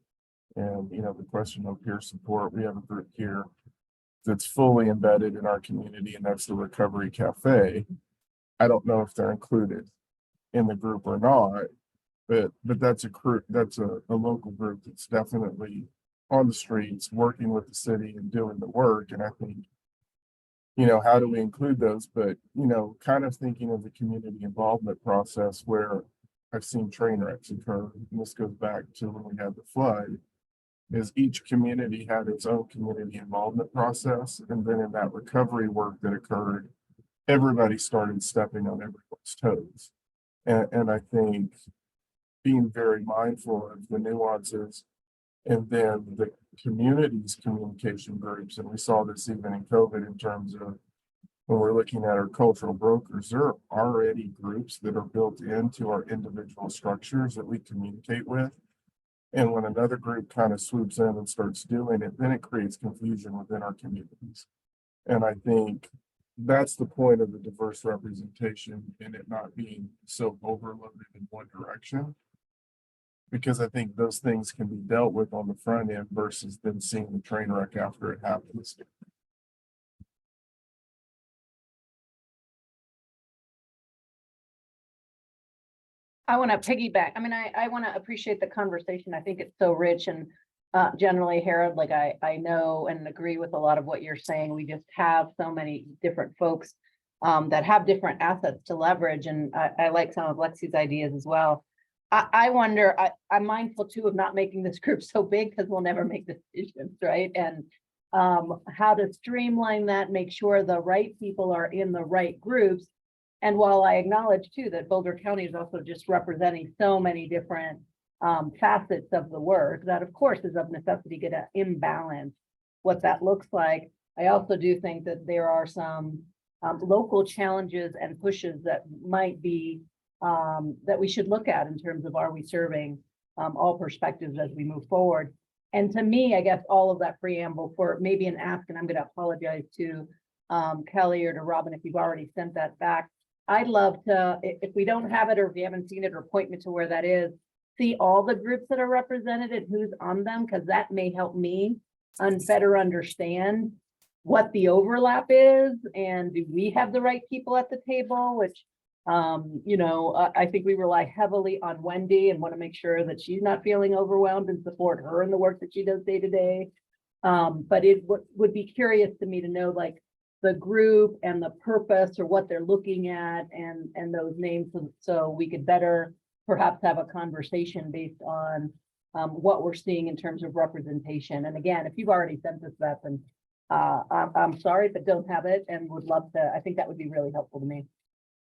and, you know, the question of peer support, we have a group here that's fully embedded in our community, and that's the Recovery Cafe. I don't know if they're included in the group or not, but that's a local group that's definitely on the streets working with the city and doing the work. And I think, you know, how do we include those? But, you know, kind of thinking of the community involvement process where I've seen train wrecks occur, and this goes back to when we had the flood, is each community had its own community involvement process. And then in that recovery work that occurred, everybody started stepping on everyone's toes. And I think being very mindful of the nuances, and then the community's communication groups, and we saw this even in COVID in terms of when we're looking at our cultural brokers, there are already groups that are built into our individual structures that we communicate with. And when another group kind of swoops in and starts doing it, then it creates confusion within our communities. And I think that's the point of the diverse representation, and it not being so overloaded in one direction. Because I think those things can be dealt with on the front end versus then seeing the train wreck after it happens. I want to piggyback. I mean, I want to appreciate the conversation. I think it's so rich and generally, Harold, like I know and agree with a lot of what you're saying. We just have so many different folks that have different assets to leverage. And I like some of Lexi's ideas as well. I wonder, I'm mindful too of not making this group so big because we'll never make decisions, right? And how to streamline that, make sure the right people are in the right groups. And while I acknowledge too that Boulder County is also just representing so many different facets of the work, that of course is of necessity going to imbalance what that looks like. I also do think that there are some local challenges and pushes that might be that we should look at in terms of, are we serving all perspectives as we move forward? And to me, I guess all of that preamble for maybe an ask, and I'm going to apologize to Kelly or to Robin if you've already sent that back. I'd love to, if we don't have it or if you haven't seen it, or point me to where that is, see all the groups that are represented and who's on them, because that may help me better understand what the overlap is, and do we have the right people at the table, which you know, I think we rely heavily on Wendy and want to make sure that she's not feeling overwhelmed and support her in the work that she does day to day. But it would be curious to me to know, like, the group and the purpose or what they're looking at and those names, so we could better perhaps have a conversation based on what we're seeing in terms of representation. And again, if you've already sent this up, then I'm sorry, but don't have it and would love to. I think that would be really helpful to me.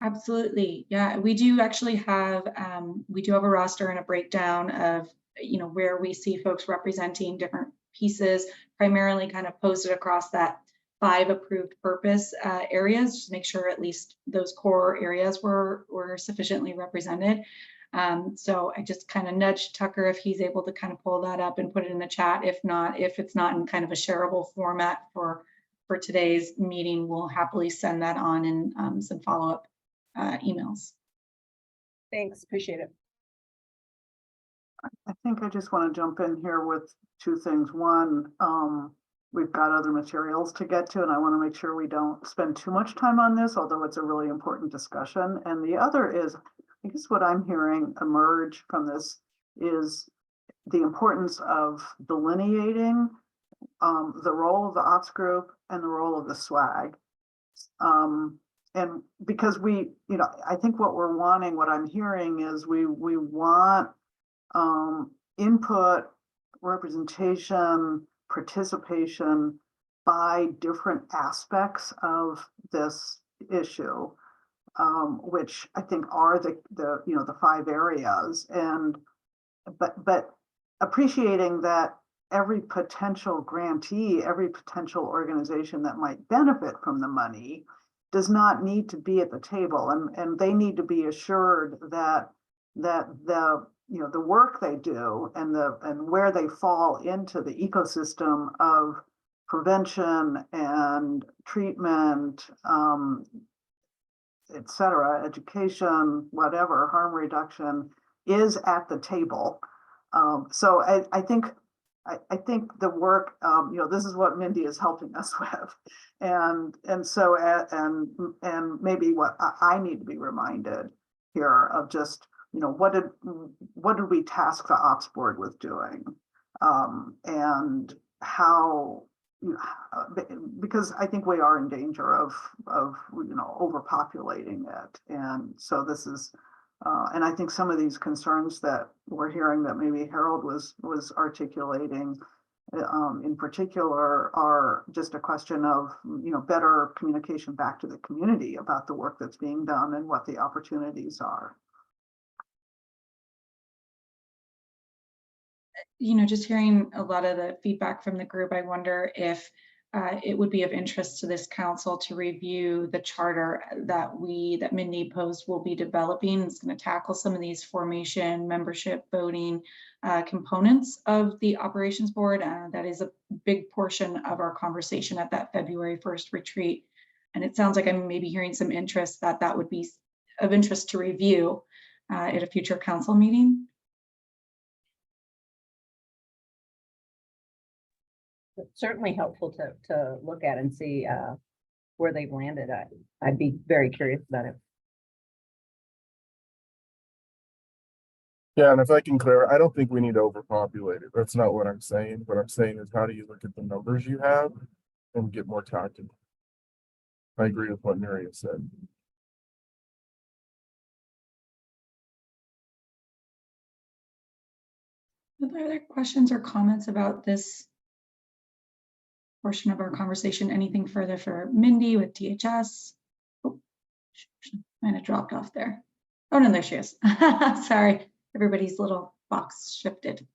Absolutely. Yeah, we do actually have, a roster and a breakdown of, you know, where we see folks representing different pieces, primarily kind of posted across that 5 approved purpose areas, just to make sure at least those core areas were sufficiently represented. So I just kind of nudged Tucker if he's able to kind of pull that up and put it in the chat. If not, if it's not in kind of a shareable format for today's meeting, we'll happily send that on in some follow-up emails. Thanks, appreciate it. I think I just want to jump in here with 2 things. One, we've got other materials to get to, and I want to make sure we don't spend too much time on this, although it's a really important discussion. And the other is, I guess what I'm hearing emerge from this is the importance of delineating the role of the ops group and the role of the SUAG. And because we, you know, I think what we're wanting, what I'm hearing is we want input, representation, participation by different aspects of this issue, which I think are the 5 areas. And but appreciating that every potential grantee, every potential organization that might benefit from the money does not need to be at the table, and they need to be assured that the the work they do and where they fall into the ecosystem of prevention and treatment, et cetera, education, whatever, harm reduction, is at the table. So I think the work, this is what Mindy is helping us with, and so and maybe what I need to be reminded here of, just what did we task the ops board with doing, and how, because I think we are in danger of overpopulating it, and so this is. And I think some of these concerns that we're hearing that maybe Harold was articulating in particular are just a question of better communication back to the community about the work that's being done and what the opportunities are. Just hearing a lot of the feedback from the group, I wonder if it would be of interest to this council to review the charter that Mindy Post will be developing. It's going to tackle some of these formation, membership, voting components of the operations board. That is a big portion of our conversation at that February 1st retreat. And it sounds like I'm maybe hearing some interest that would be of interest to review at a future council meeting. It's certainly helpful to look at and see where they've landed. I'd be very curious about it. Yeah, and if I can clarify, I don't think we need to overpopulate it. That's not what I'm saying. What I'm saying is, how do you look at the numbers you have and get more tactical? I agree with what Nuria said. Are there other questions or comments about this portion of our conversation? Anything further for Mindy with DHS? Oh, she kind of dropped off there. Oh no, there she is. Sorry, everybody's little box shifted.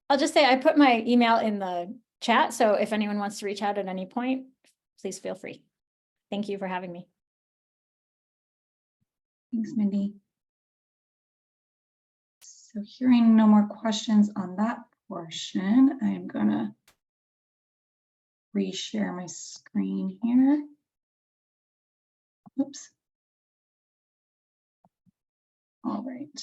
I'll just say I put my email in the chat, so if anyone wants to reach out at any point, please feel free. Thank you for having me. Thanks, Mindy. So hearing no more questions on that portion, I'm gonna reshare my screen here. Oops. All right.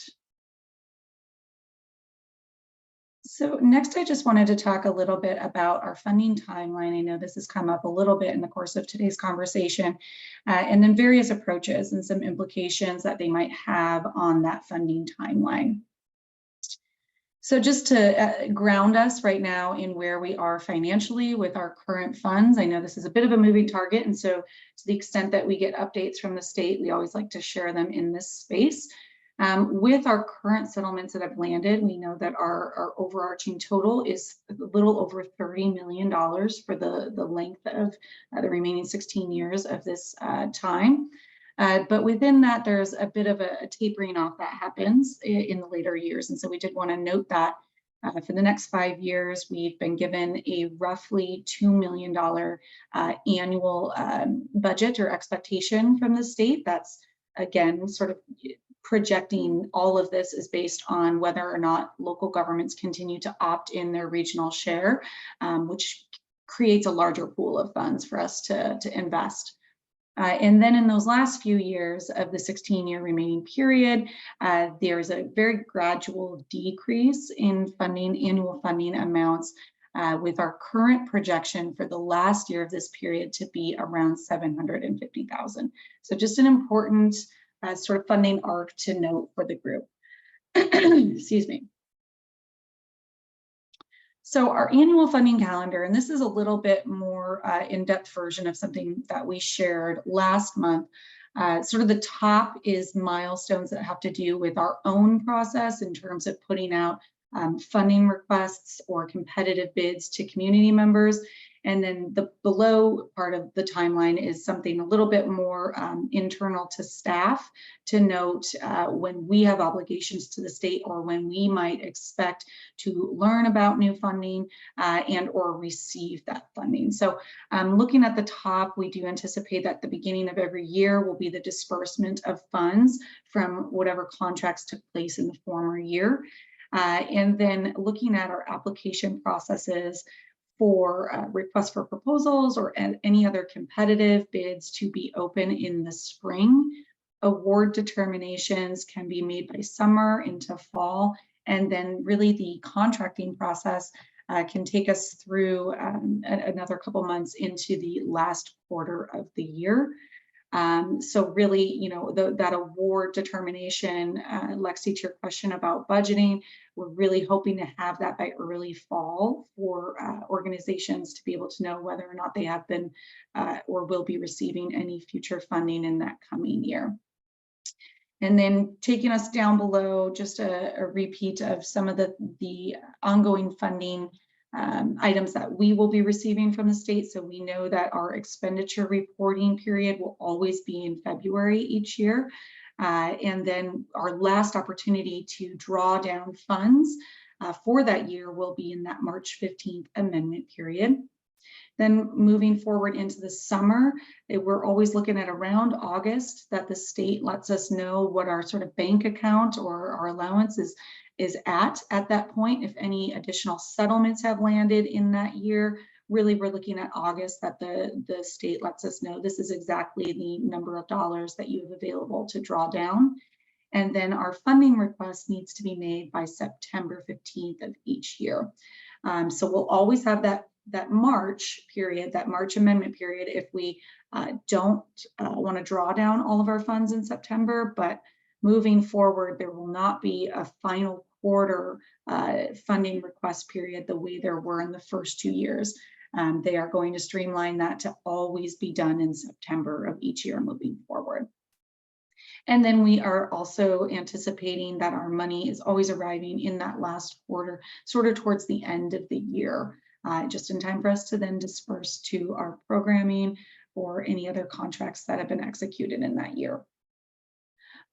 So next, I just wanted to talk a little bit about our funding timeline. I know this has come up a little bit in the course of today's conversation, and then various approaches and some implications that they might have on that funding timeline. So just to ground us right now in where we are financially with our current funds, I know this is a bit of a moving target, and so to the extent that we get updates from the state, we always like to share them in this space. With our current settlements that have landed, we know that our overarching total is a little over $30 million for the length of the remaining 16 years of this time. But within that, there's a bit of a tapering off that happens in the later years. And so we did want to note that for the next 5 years, we've been given a roughly $2 million annual budget or expectation from the state. That's, again, sort of projecting all of this is based on whether or not local governments continue to opt in their regional share, which creates a larger pool of funds for us to invest. And then in those last few years of the 16-year remaining period, there's a very gradual decrease in funding, annual funding amounts, with our current projection for the last year of this period to be around $750,000. So just an important sort of funding arc to note for the group. Excuse me. So our annual funding calendar, and this is a little bit more in-depth version of something that we shared last month. Sort of the top is milestones that have to do with our own process in terms of putting out funding requests or competitive bids to community members. And then the below part of the timeline is something a little bit more internal to staff to note when we have obligations to the state or when we might expect to learn about new funding and or receive that funding. So looking at the top, we do anticipate that the beginning of every year will be the disbursement of funds from whatever contracts took place in the former year. And then looking at our application processes for requests for proposals or any other competitive bids to be open in the spring. Award determinations can be made by summer into fall, and then really the contracting process can take us through another couple months into the last quarter of the year. So really, you know, that award determination, Lexi, to your question about budgeting, we're really hoping to have that by early fall for organizations to be able to know whether or not they have been or will be receiving any future funding in that coming year. And then taking us down below, just a repeat of some of the ongoing funding items that we will be receiving from the state. So we know that our expenditure reporting period will always be in February each year. And then our last opportunity to draw down funds for that year will be in that March 15th amendment period. Then moving forward into the summer, we're always looking at around August that the state lets us know what our sort of bank account or our allowance is at that point. If any additional settlements have landed in that year, really we're looking at August that the state lets us know this is exactly the number of dollars that you have available to draw down. And then our funding request needs to be made by September 15th of each year. So we'll always have that March period, that March amendment period, if we don't want to draw down all of our funds in September. But moving forward, there will not be a final quarter funding request period the way there were in the first 2 years. They are going to streamline that to always be done in September of each year moving forward. And then we are also anticipating that our money is always arriving in that last quarter, sort of towards the end of the year, just in time for us to then disperse to our programming or any other contracts that have been executed in that year.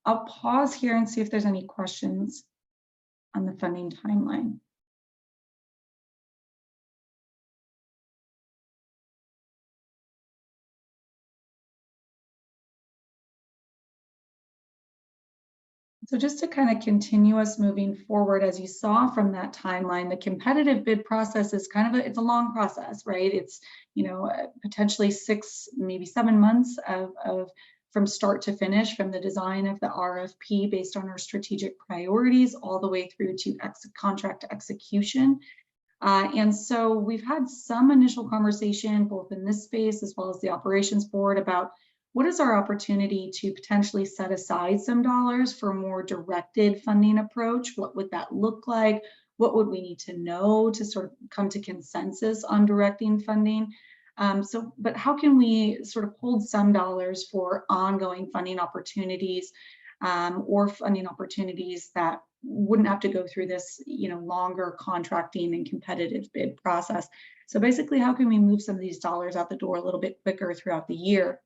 I'll pause here and see if there's any questions on the funding timeline. So just to kind of continue us moving forward, as you saw from that timeline, the competitive bid process is kind of it's a long process, right? It's, potentially 6, maybe 7 months of from start to finish, from the design of the RFP based on our strategic priorities all the way through to contract execution. And so we've had some initial conversation both in this space as well as the operations board about what is our opportunity to potentially set aside some dollars for a more directed funding approach? What would that look like? What would we need to know to sort of come to consensus on directing funding? But how can we sort of hold some dollars for ongoing funding opportunities or funding opportunities that wouldn't have to go through this, longer contracting and competitive bid process? So basically, how can we move some of these dollars out the door a little bit quicker throughout the year?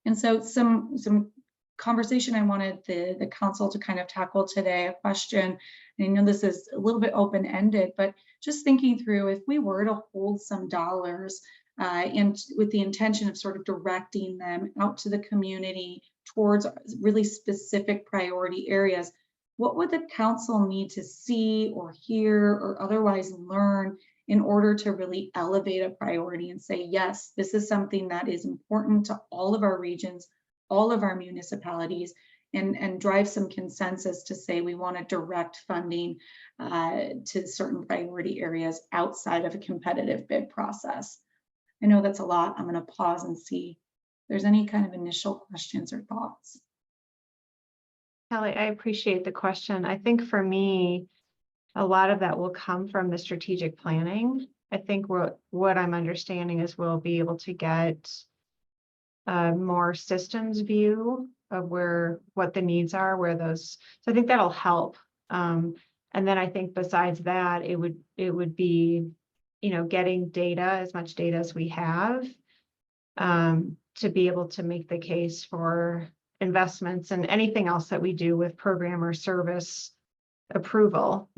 And so some conversation I wanted the council to kind of tackle today, a question, and I know this is a little bit open-ended, but just thinking through if we were to hold some dollars and with the intention of sort of directing them out to the community towards really specific priority areas, what would the council need to see or hear or otherwise learn in order to really elevate a priority and say, yes, this is something that is important to all of our regions, all of our municipalities, and drive some consensus to say we want to direct funding to certain priority areas outside of a competitive bid process. I know that's a lot. I'm going to pause and see if there's any kind of initial questions or thoughts. Kelly, I appreciate the question. I think for me, a lot of that will come from the strategic planning. I think what I'm understanding is we'll be able to get a more systems view of what the needs are, so I think that'll help. And then I think besides that, it would be, getting data, as much data as we have, to be able to make the case for investments and anything else that we do with program or service approval,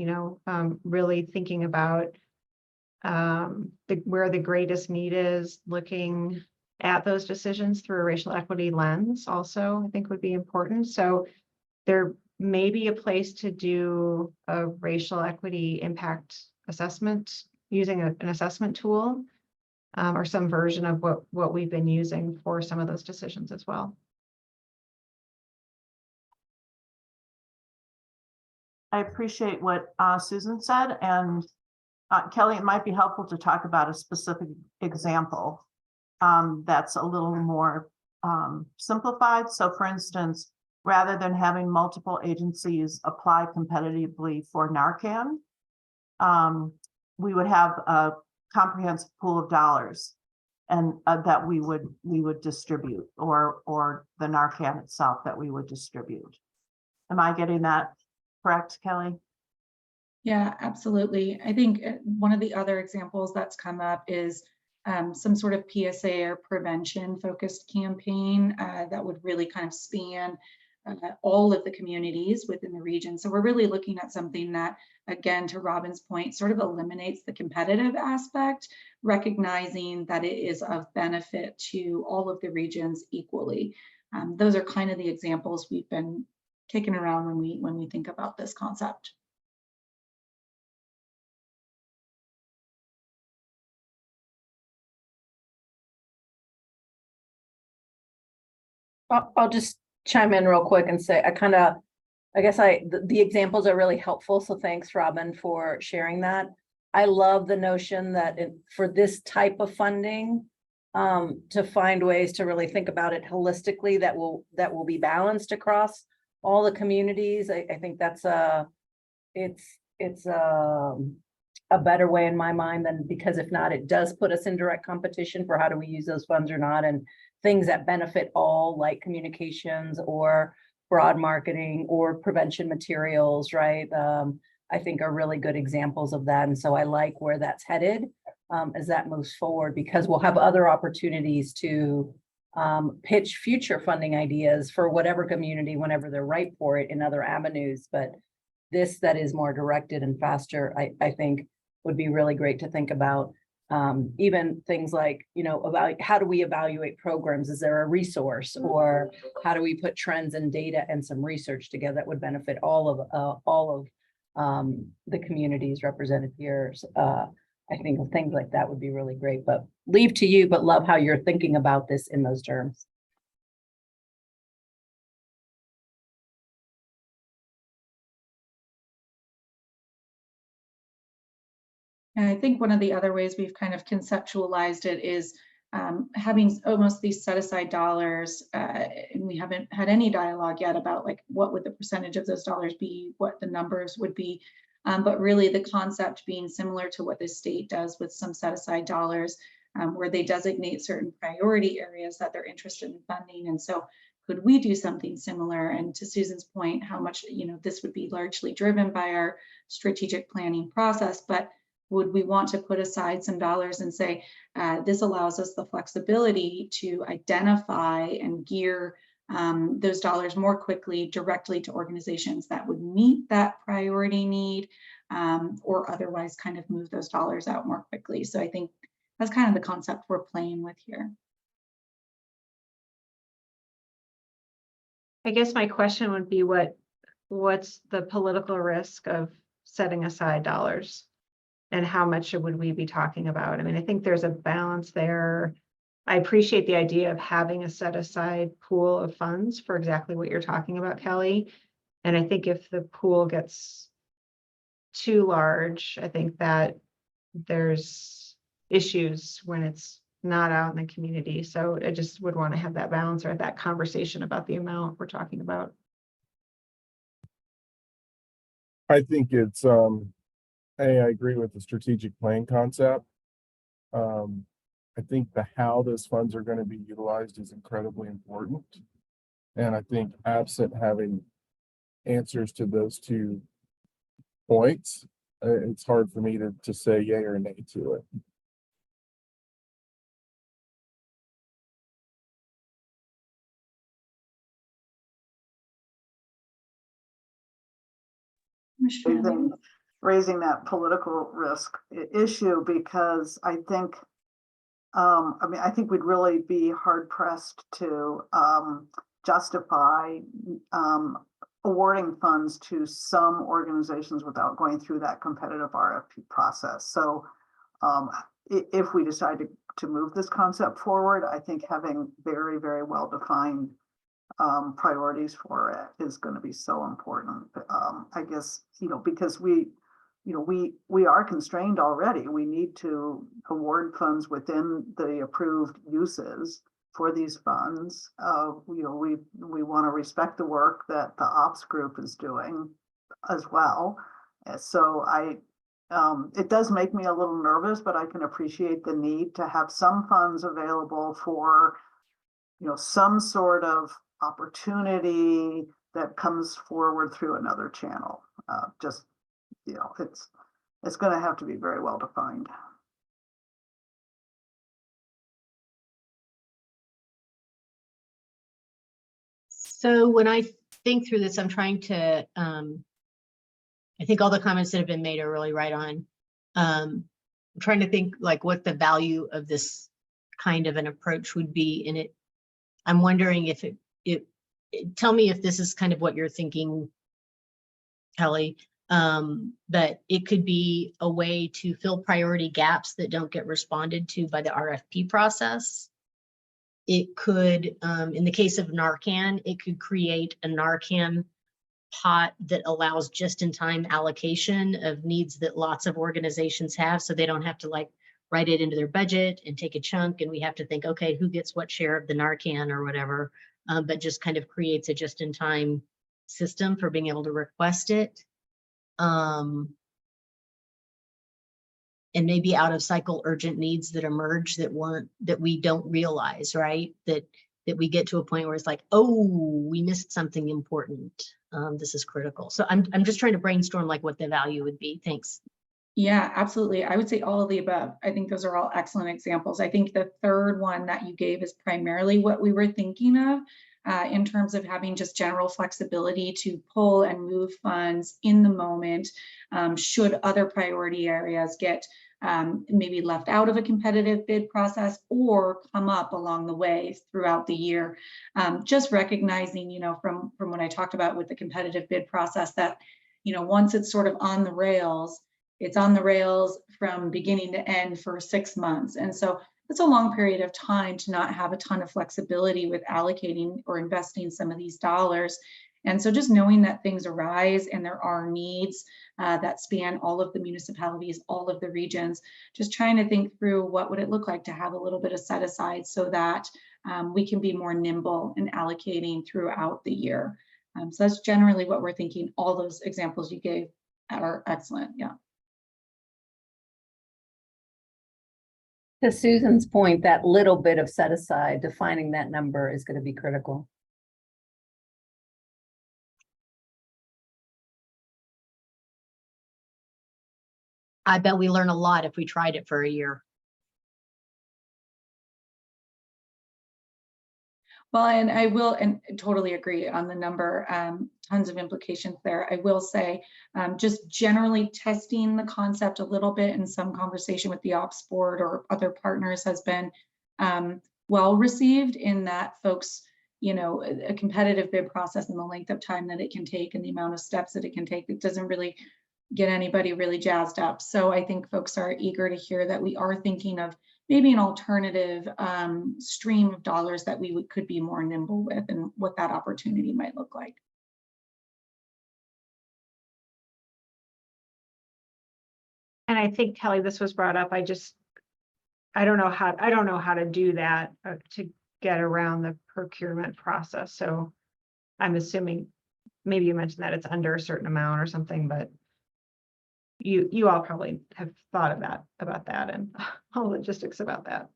really thinking about where the greatest need is, looking at those decisions through a racial equity lens also, I think would be important. So there may be a place to do a racial equity impact assessment using an assessment tool or some version of what we've been using for some of those decisions as well. I appreciate what Susan said, and Kelly, it might be helpful to talk about a specific example that's a little more simplified. So for instance, rather than having multiple agencies apply competitively for Narcan, we would have a comprehensive pool of dollars and that we would distribute, or the Narcan itself that we would distribute. Am I getting that correct, Kelly? Yeah, absolutely. I think one of the other examples that's come up is some sort of PSA or prevention focused campaign that would really kind of span all of the communities within the region. So we're really looking at something that, again, to Robin's point, sort of eliminates the competitive aspect, recognizing that it is of benefit to all of the regions equally. Those are kind of the examples we've been kicking around when we think about this concept. I'll just chime in real quick and say, I guess the examples are really helpful. So thanks, Robin, for sharing that. I love the notion that for this type of funding, to find ways to really think about it holistically that will be balanced across all the communities. I think that's it's a better way in my mind than, because if not, it does put us in direct competition for how do we use those funds or not, and things that benefit all, like communications or broad marketing or prevention materials, right? I think are really good examples of that. And so I like where that's headed as that moves forward, because we'll have other opportunities to pitch future funding ideas for whatever community whenever they're ripe for it in other avenues. But this that is more directed and faster, I think would be really great to think about. Even things like, about how do we evaluate programs? Is there a resource, or how do we put trends and data and some research together that would benefit all of the communities represented here? I think things like that would be really great, but leave to you, but love how you're thinking about this in those terms. And I think one of the other ways we've kind of conceptualized it is having almost these set aside dollars, and we haven't had any dialogue yet about like what would the percentage of those dollars be, what the numbers would be, but really the concept being similar to what the state does with some set aside dollars, where they designate certain priority areas that they're interested in funding. And so could we do something similar? And to Susan's point, how much, this would be largely driven by our strategic planning process, but would we want to put aside some dollars and say, this allows us the flexibility to identify and gear those dollars more quickly directly to organizations that would meet that priority need, or otherwise kind of move those dollars out more quickly. So I think that's kind of the concept we're playing with here. I guess my question would be what's the political risk of setting aside dollars? And how much would we be talking about? I mean, I think there's a balance there. I appreciate the idea of having a set aside pool of funds for exactly what you're talking about, Kelly. And I think if the pool gets too large, I think that there's issues when it's not out in the community. So I just would want to have that balance or that conversation about the amount we're talking about. I think it's I agree with the strategic plan concept. I think the how those funds are going to be utilized is incredibly important. And I think absent having answers to those 2 points, it's hard for me to say yay or nay to it. Raising that political risk issue, because I think, I think we'd really be hard pressed to justify awarding funds to some organizations without going through that competitive RFP process. So if we decide to move this concept forward, I think having very, very well defined priorities for it is going to be so important. I guess, because we are constrained already. We need to award funds within the approved uses for these funds. We want to respect the work that the ops group is doing as well. So it does make me a little nervous, but I can appreciate the need to have some funds available for, some sort of opportunity that comes forward through another channel. It's going to have to be very well defined. So when I think through this, I'm trying to, I think all the comments that have been made are really right on. I'm trying to think like what the value of this kind of an approach would be in it. I'm wondering if tell me if this is kind of what you're thinking, Kelly. But it could be a way to fill priority gaps that don't get responded to by the RFP process. It could, in the case of Narcan, it could create a Narcan pot that allows just-in-time allocation of needs that lots of organizations have, so they don't have to like write it into their budget and take a chunk, and we have to think, okay, who gets what share of the Narcan or whatever, but just kind of creates a just-in-time system for being able to request it. And maybe out of cycle urgent needs that emerge that we don't realize, right? That we get to a point where it's like, oh, we missed something important. This is critical. So I'm just trying to brainstorm like what the value would be. Thanks. Yeah, absolutely. I would say all of the above. I think those are all excellent examples. I think the third one that you gave is primarily what we were thinking of in terms of having just general flexibility to pull and move funds in the moment should other priority areas get maybe left out of a competitive bid process or come up along the way throughout the year. Just recognizing, you know, from what I talked about with the competitive bid process that, you know, once it's sort of on the rails, it's on the rails from beginning to end for 6 months. And so it's a long period of time to not have a ton of flexibility with allocating or investing some of these dollars. And so just knowing that things arise and there are needs that span all of the municipalities, all of the regions, just trying to think through what would it look like to have a little bit of set aside so that we can be more nimble in allocating throughout the year. So that's generally what we're thinking. All those examples you gave are excellent. Yeah. To Susan's point, that little bit of set aside, defining that number is going to be critical. I bet we learn a lot if we tried it for a year. Well, and I will, and totally agree on the number, tons of implications there. I will say, just generally testing the concept a little bit in some conversation with the ops board or other partners has been well received in that folks, you know, a competitive bid process and the length of time that it can take and the amount of steps that it can take, it doesn't really get anybody really jazzed up. So I think folks are eager to hear that we are thinking of maybe an alternative stream of dollars that we could be more nimble with and what that opportunity might look like. And I think, Kelly, this was brought up. I don't know how to do that to get around the procurement process. So I'm assuming maybe you mentioned that it's under a certain amount or something, but you all probably have thought about that and all the logistics about that.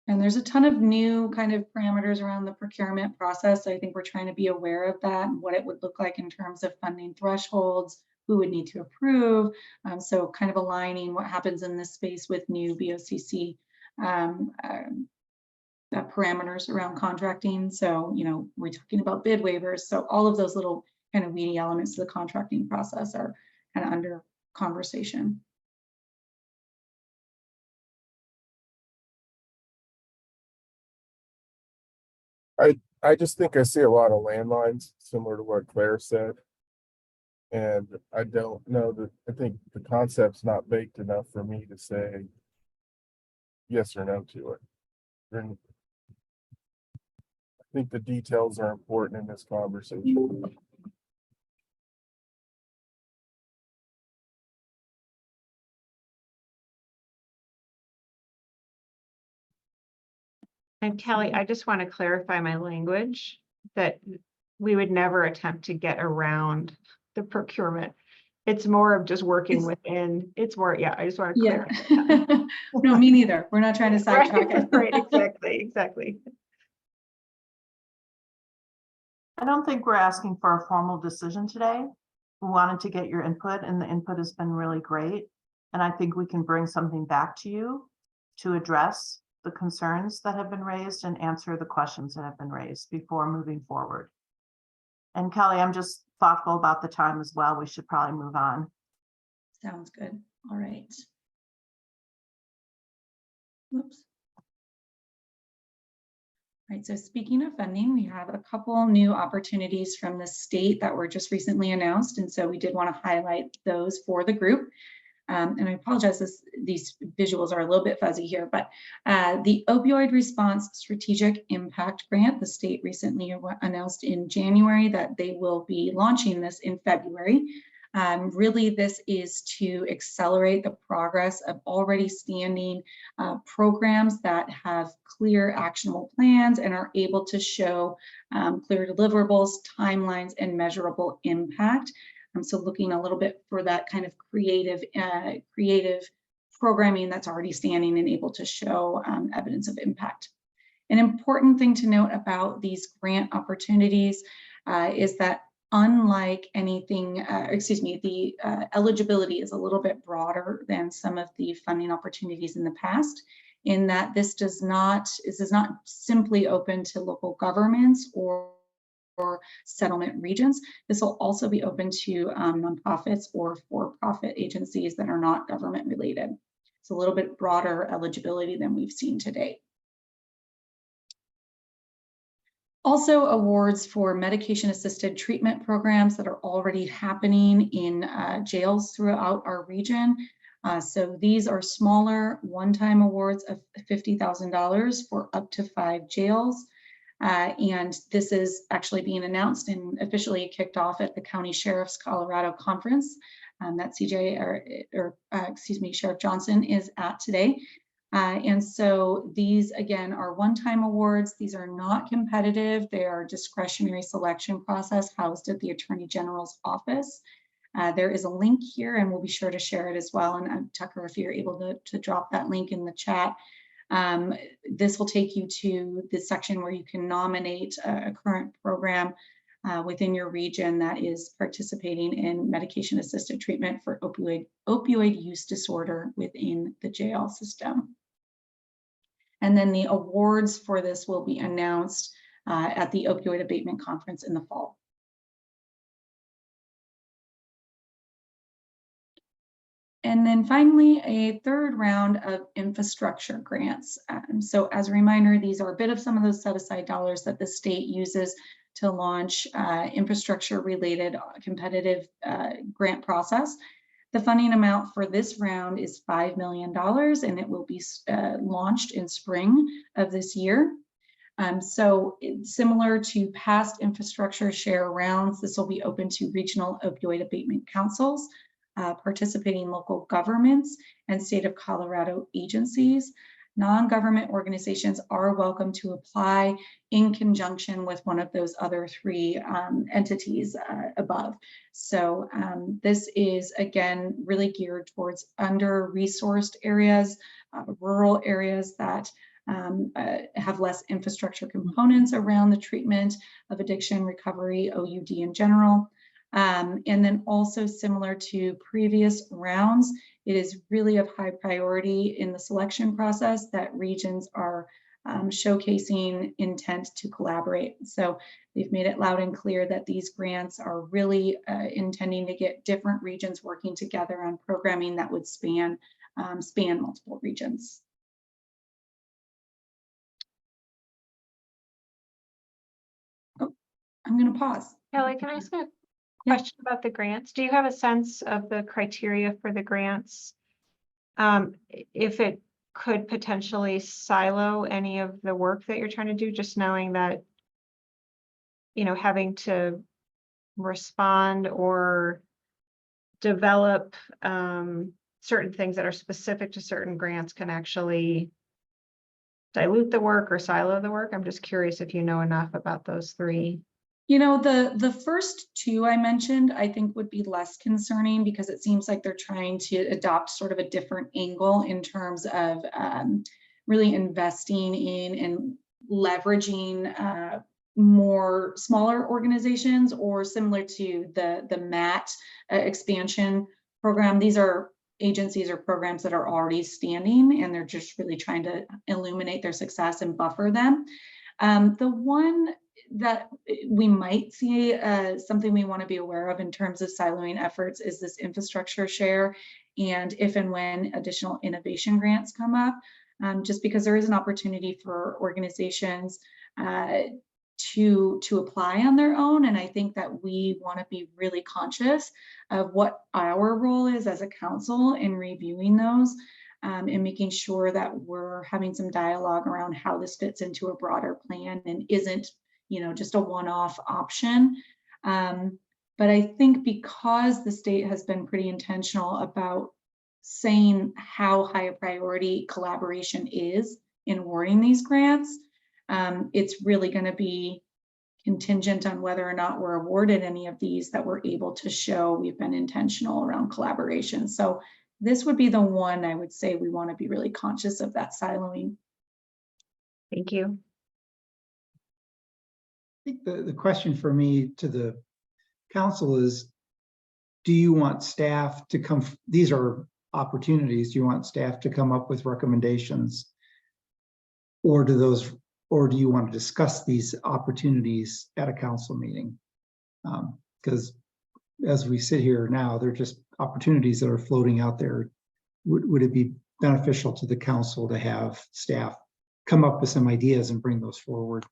And there's a ton of new kind of parameters around the procurement process. I think we're trying to be aware of that and what it would look like in terms of funding thresholds, who would need to approve. So kind of aligning what happens in this space with new BOCC parameters around contracting. So, you know, we're talking about bid waivers. So all of those little kind of weedy elements of the contracting process are kind of under conversation. I just think I see a lot of landlines, similar to what Claire said. And I don't know that, I think the concept's not baked enough for me to say yes or no to it. And I think the details are important in this conversation. And Kelly, I just want to clarify my language that we would never attempt to get around the procurement. It's more of just working within, it's more, yeah, I just want to clarify. Yeah. No, me neither. We're not trying to sidetrack it. Right, exactly. I don't think we're asking for a formal decision today. We wanted to get your input and the input has been really great. And I think we can bring something back to you to address the concerns that have been raised and answer the questions that have been raised before moving forward. And Kelly, I'm just thoughtful about the time as well. We should probably move on. Sounds good. All right. Whoops. All right, so speaking of funding, we have a couple new opportunities from the state that were just recently announced. And so we did want to highlight those for the group. And I apologize, these visuals are a little bit fuzzy here, but the Opioid Response Strategic Impact Grant, the state recently announced in January that they will be launching this in February. Really, this is to accelerate the progress of already standing programs that have clear actionable plans and are able to show clear deliverables, timelines, and measurable impact. So looking a little bit for that kind of creative programming that's already standing and able to show evidence of impact. An important thing to note about these grant opportunities is that unlike anything, the eligibility is a little bit broader than some of the funding opportunities in the past, in that this is not simply open to local governments or settlement regions. This will also be open to nonprofits or for-profit agencies that are not government related. It's a little bit broader eligibility than we've seen to date. Also, awards for medication-assisted treatment programs that are already happening in jails throughout our region. So these are smaller one-time awards of $50,000 for up to 5 jails. And this is actually being announced and officially kicked off at the County Sheriff's Colorado Conference that Sheriff Johnson is at today. And so these, again, are one-time awards. These are not competitive. They are a discretionary selection process housed at the Attorney General's office. There is a link here, and we'll be sure to share it as well. And Tucker, if you're able to drop that link in the chat. This will take you to the section where you can nominate a current program within your region that is participating in medication-assisted treatment for opioid use disorder within the jail system. And then the awards for this will be announced at the Opioid Abatement Conference in the fall. And then finally, a third round of infrastructure grants. So as a reminder, these are a bit of some of those set-aside dollars that the state uses to launch infrastructure-related competitive grant process. The funding amount for this round is $5 million, and it will be launched in spring of this year. So similar to past infrastructure share rounds, this will be open to regional opioid abatement councils, participating local governments, and state of Colorado agencies. Non-government organizations are welcome to apply in conjunction with one of those other 3 entities above. So this is, again, really geared towards under-resourced areas, rural areas that have less infrastructure components around the treatment of addiction, recovery, OUD in general. And then also similar to previous rounds, it is really of high priority in the selection process that regions are showcasing intent to collaborate. So they've made it loud and clear that these grants are really intending to get different regions working together on programming that would span multiple regions. Oh, I'm going to pause. Kelly, can I ask a question about the grants? Do you have a sense of the criteria for the grants? If it could potentially silo any of the work that you're trying to do, just knowing that, you know, having to respond or develop certain things that are specific to certain grants can actually dilute the work or silo the work. I'm just curious if you know enough about those 3. You know, the first 2 I mentioned, I think would be less concerning because it seems like they're trying to adopt sort of a different angle in terms of really investing in and leveraging more smaller organizations, or similar to the MAT expansion program. These are agencies or programs that are already standing, and they're just really trying to illuminate their success and buffer them. The one that we might see, something we want to be aware of in terms of siloing efforts, is this infrastructure share, and if and when additional innovation grants come up, just because there is an opportunity for organizations to apply on their own. And I think that we want to be really conscious of what our role is as a council in reviewing those, and making sure that we're having some dialogue around how this fits into a broader plan and isn't, just a one-off option. But I think because the state has been pretty intentional about saying how high a priority collaboration is in awarding these grants, it's really going to be contingent on whether or not we're awarded any of these that we're able to show we've been intentional around collaboration. So this would be the one I would say we want to be really conscious of that siloing. Thank you. I think the question for me to the council is, do you want staff to come, these are opportunities, do you want staff to come up with recommendations? Or do you want to discuss these opportunities at a council meeting? Because as we sit here now, they're just opportunities that are floating out there. Would it be beneficial to the council to have staff come up with some ideas and bring those forward?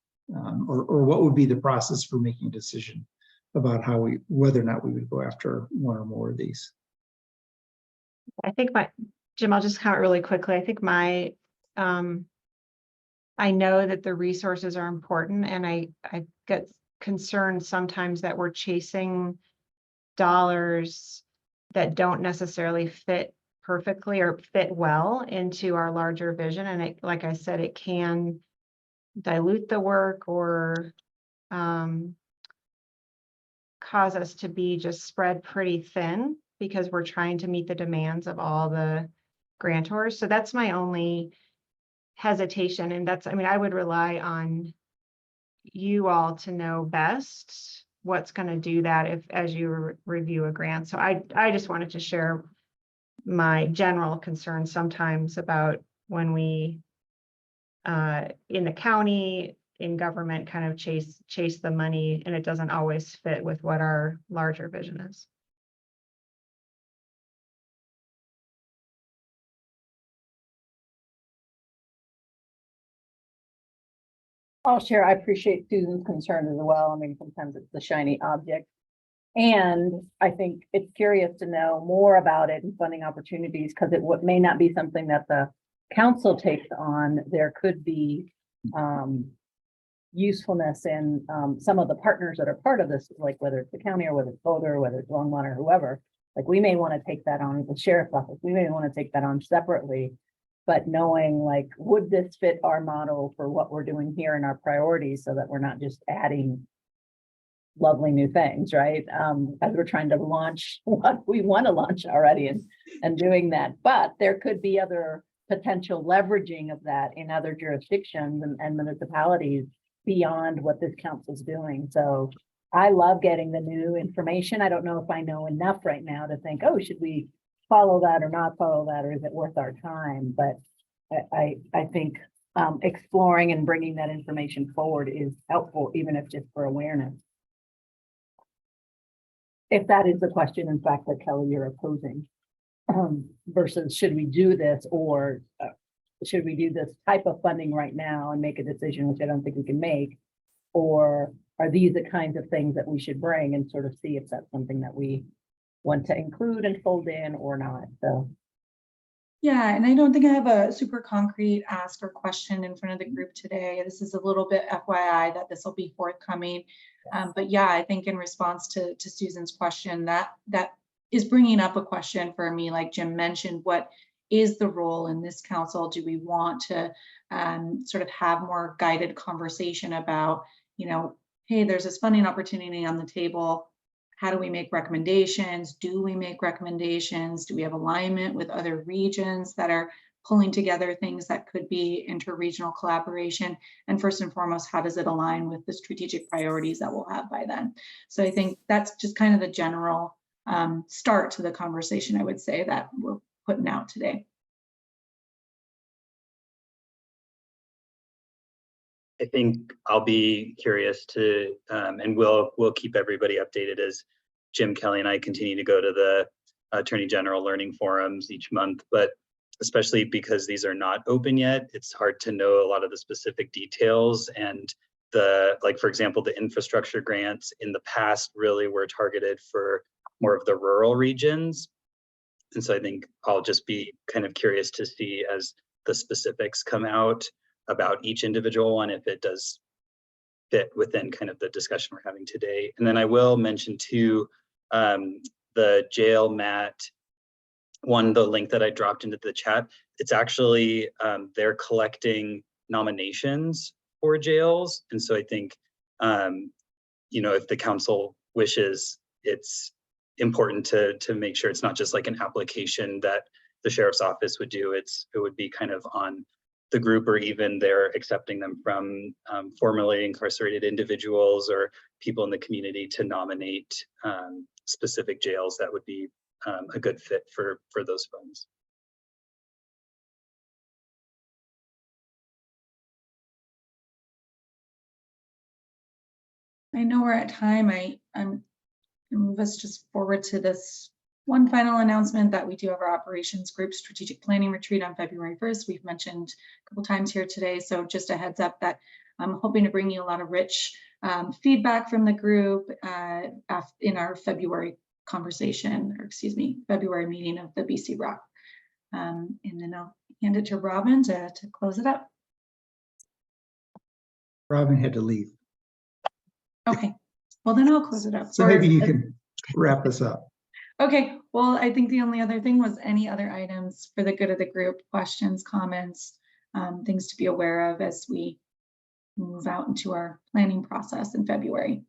Or what would be the process for making a decision about whether or not we would go after one or more of these? I think Jim, I'll just comment really quickly. I think I know that the resources are important, and I get concerned sometimes that we're chasing dollars that don't necessarily fit perfectly or fit well into our larger vision. And like I said, it can dilute the work or cause us to be just spread pretty thin because we're trying to meet the demands of all the grantors. So that's my only hesitation. And I would rely on you all to know best what's going to do that as you review a grant. So I just wanted to share my general concern sometimes about when we in the county, in government, kind of chase the money, and it doesn't always fit with what our larger vision is. I'll share. I appreciate Susan's concern as well. Sometimes it's the shiny object. And I think it's curious to know more about it and funding opportunities, because it may not be something that the council takes on. There could be usefulness in some of the partners that are part of this, like whether it's the county or whether it's Boulder, or whether it's Longmont or whoever. Like we may want to take that on, the sheriff's office, we may want to take that on separately. But knowing, like, would this fit our model for what we're doing here and our priorities, so that we're not just adding lovely new things, right? As we're trying to launch what we want to launch already and doing that. But there could be other potential leveraging of that in other jurisdictions and municipalities beyond what this council's doing. So I love getting the new information. I don't know if I know enough right now to think, oh, should we follow that or not follow that, or is it worth our time? But I think exploring and bringing that information forward is helpful, even if just for awareness. If that is the question, in fact, that Kelly, you're opposing, versus should we do this, or should we do this type of funding right now and make a decision, which I don't think we can make, or are these the kinds of things that we should bring and sort of see if that's something that we want to include and fold in or not. So yeah, and I don't think I have a super concrete ask or question in front of the group today. This is a little bit FYI that this will be forthcoming. But yeah, I think in response to Susan's question, that is bringing up a question for me, like Jim mentioned, what is the role in this council? Do we want to sort of have more guided conversation about, hey, there's this funding opportunity on the table. How do we make recommendations? Do we make recommendations? Do we have alignment with other regions that are pulling together things that could be interregional collaboration? And first and foremost, how does it align with the strategic priorities that we'll have by then? So I think that's just kind of the general start to the conversation, I would say, that we're putting out today. I think I'll be curious to, and we'll keep everybody updated as Jim Kelly and I continue to go to the Attorney General learning forums each month, but especially because these are not open yet, it's hard to know a lot of the specific details. And like, for example, the infrastructure grants in the past really were targeted for more of the rural regions. And so I think I'll just be kind of curious to see as the specifics come out about each individual one, if it does fit within kind of the discussion we're having today. And then I will mention too, the jail mat one, the link that I dropped into the chat, it's actually, they're collecting nominations for jails. And so I think, you know, if the council wishes, it's important to make sure it's not just like an application that the sheriff's office would do. It would be kind of on the group, or even they're accepting them from formerly incarcerated individuals or people in the community to nominate specific jails that would be a good fit for those funds. I know we're at time. I'm move us just forward to this one final announcement that we do have our operations group strategic planning retreat on February 1st. We've mentioned a couple times here today, so just a heads up that I'm hoping to bring you a lot of rich feedback from the group in our February conversation, or excuse me, February meeting of the BC ROC. And then I'll hand it to Robin to close it up. Robin had to leave. Okay, well then I'll close it up. So maybe you can wrap us up. Okay, well, I think the only other thing was any other items for the good of the group, questions, comments, things to be aware of as we move out into our planning process in February.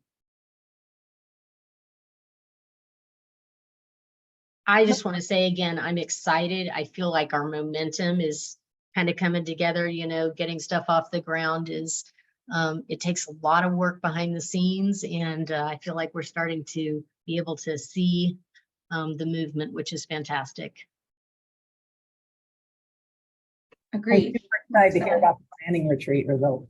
I just want to say again, I'm excited. I feel like our momentum is kind of coming together, you know, getting stuff off the ground is, it takes a lot of work behind the scenes. And I feel like we're starting to be able to see the movement, which is fantastic. Agreed. I'm super excited to hear about the planning retreat results.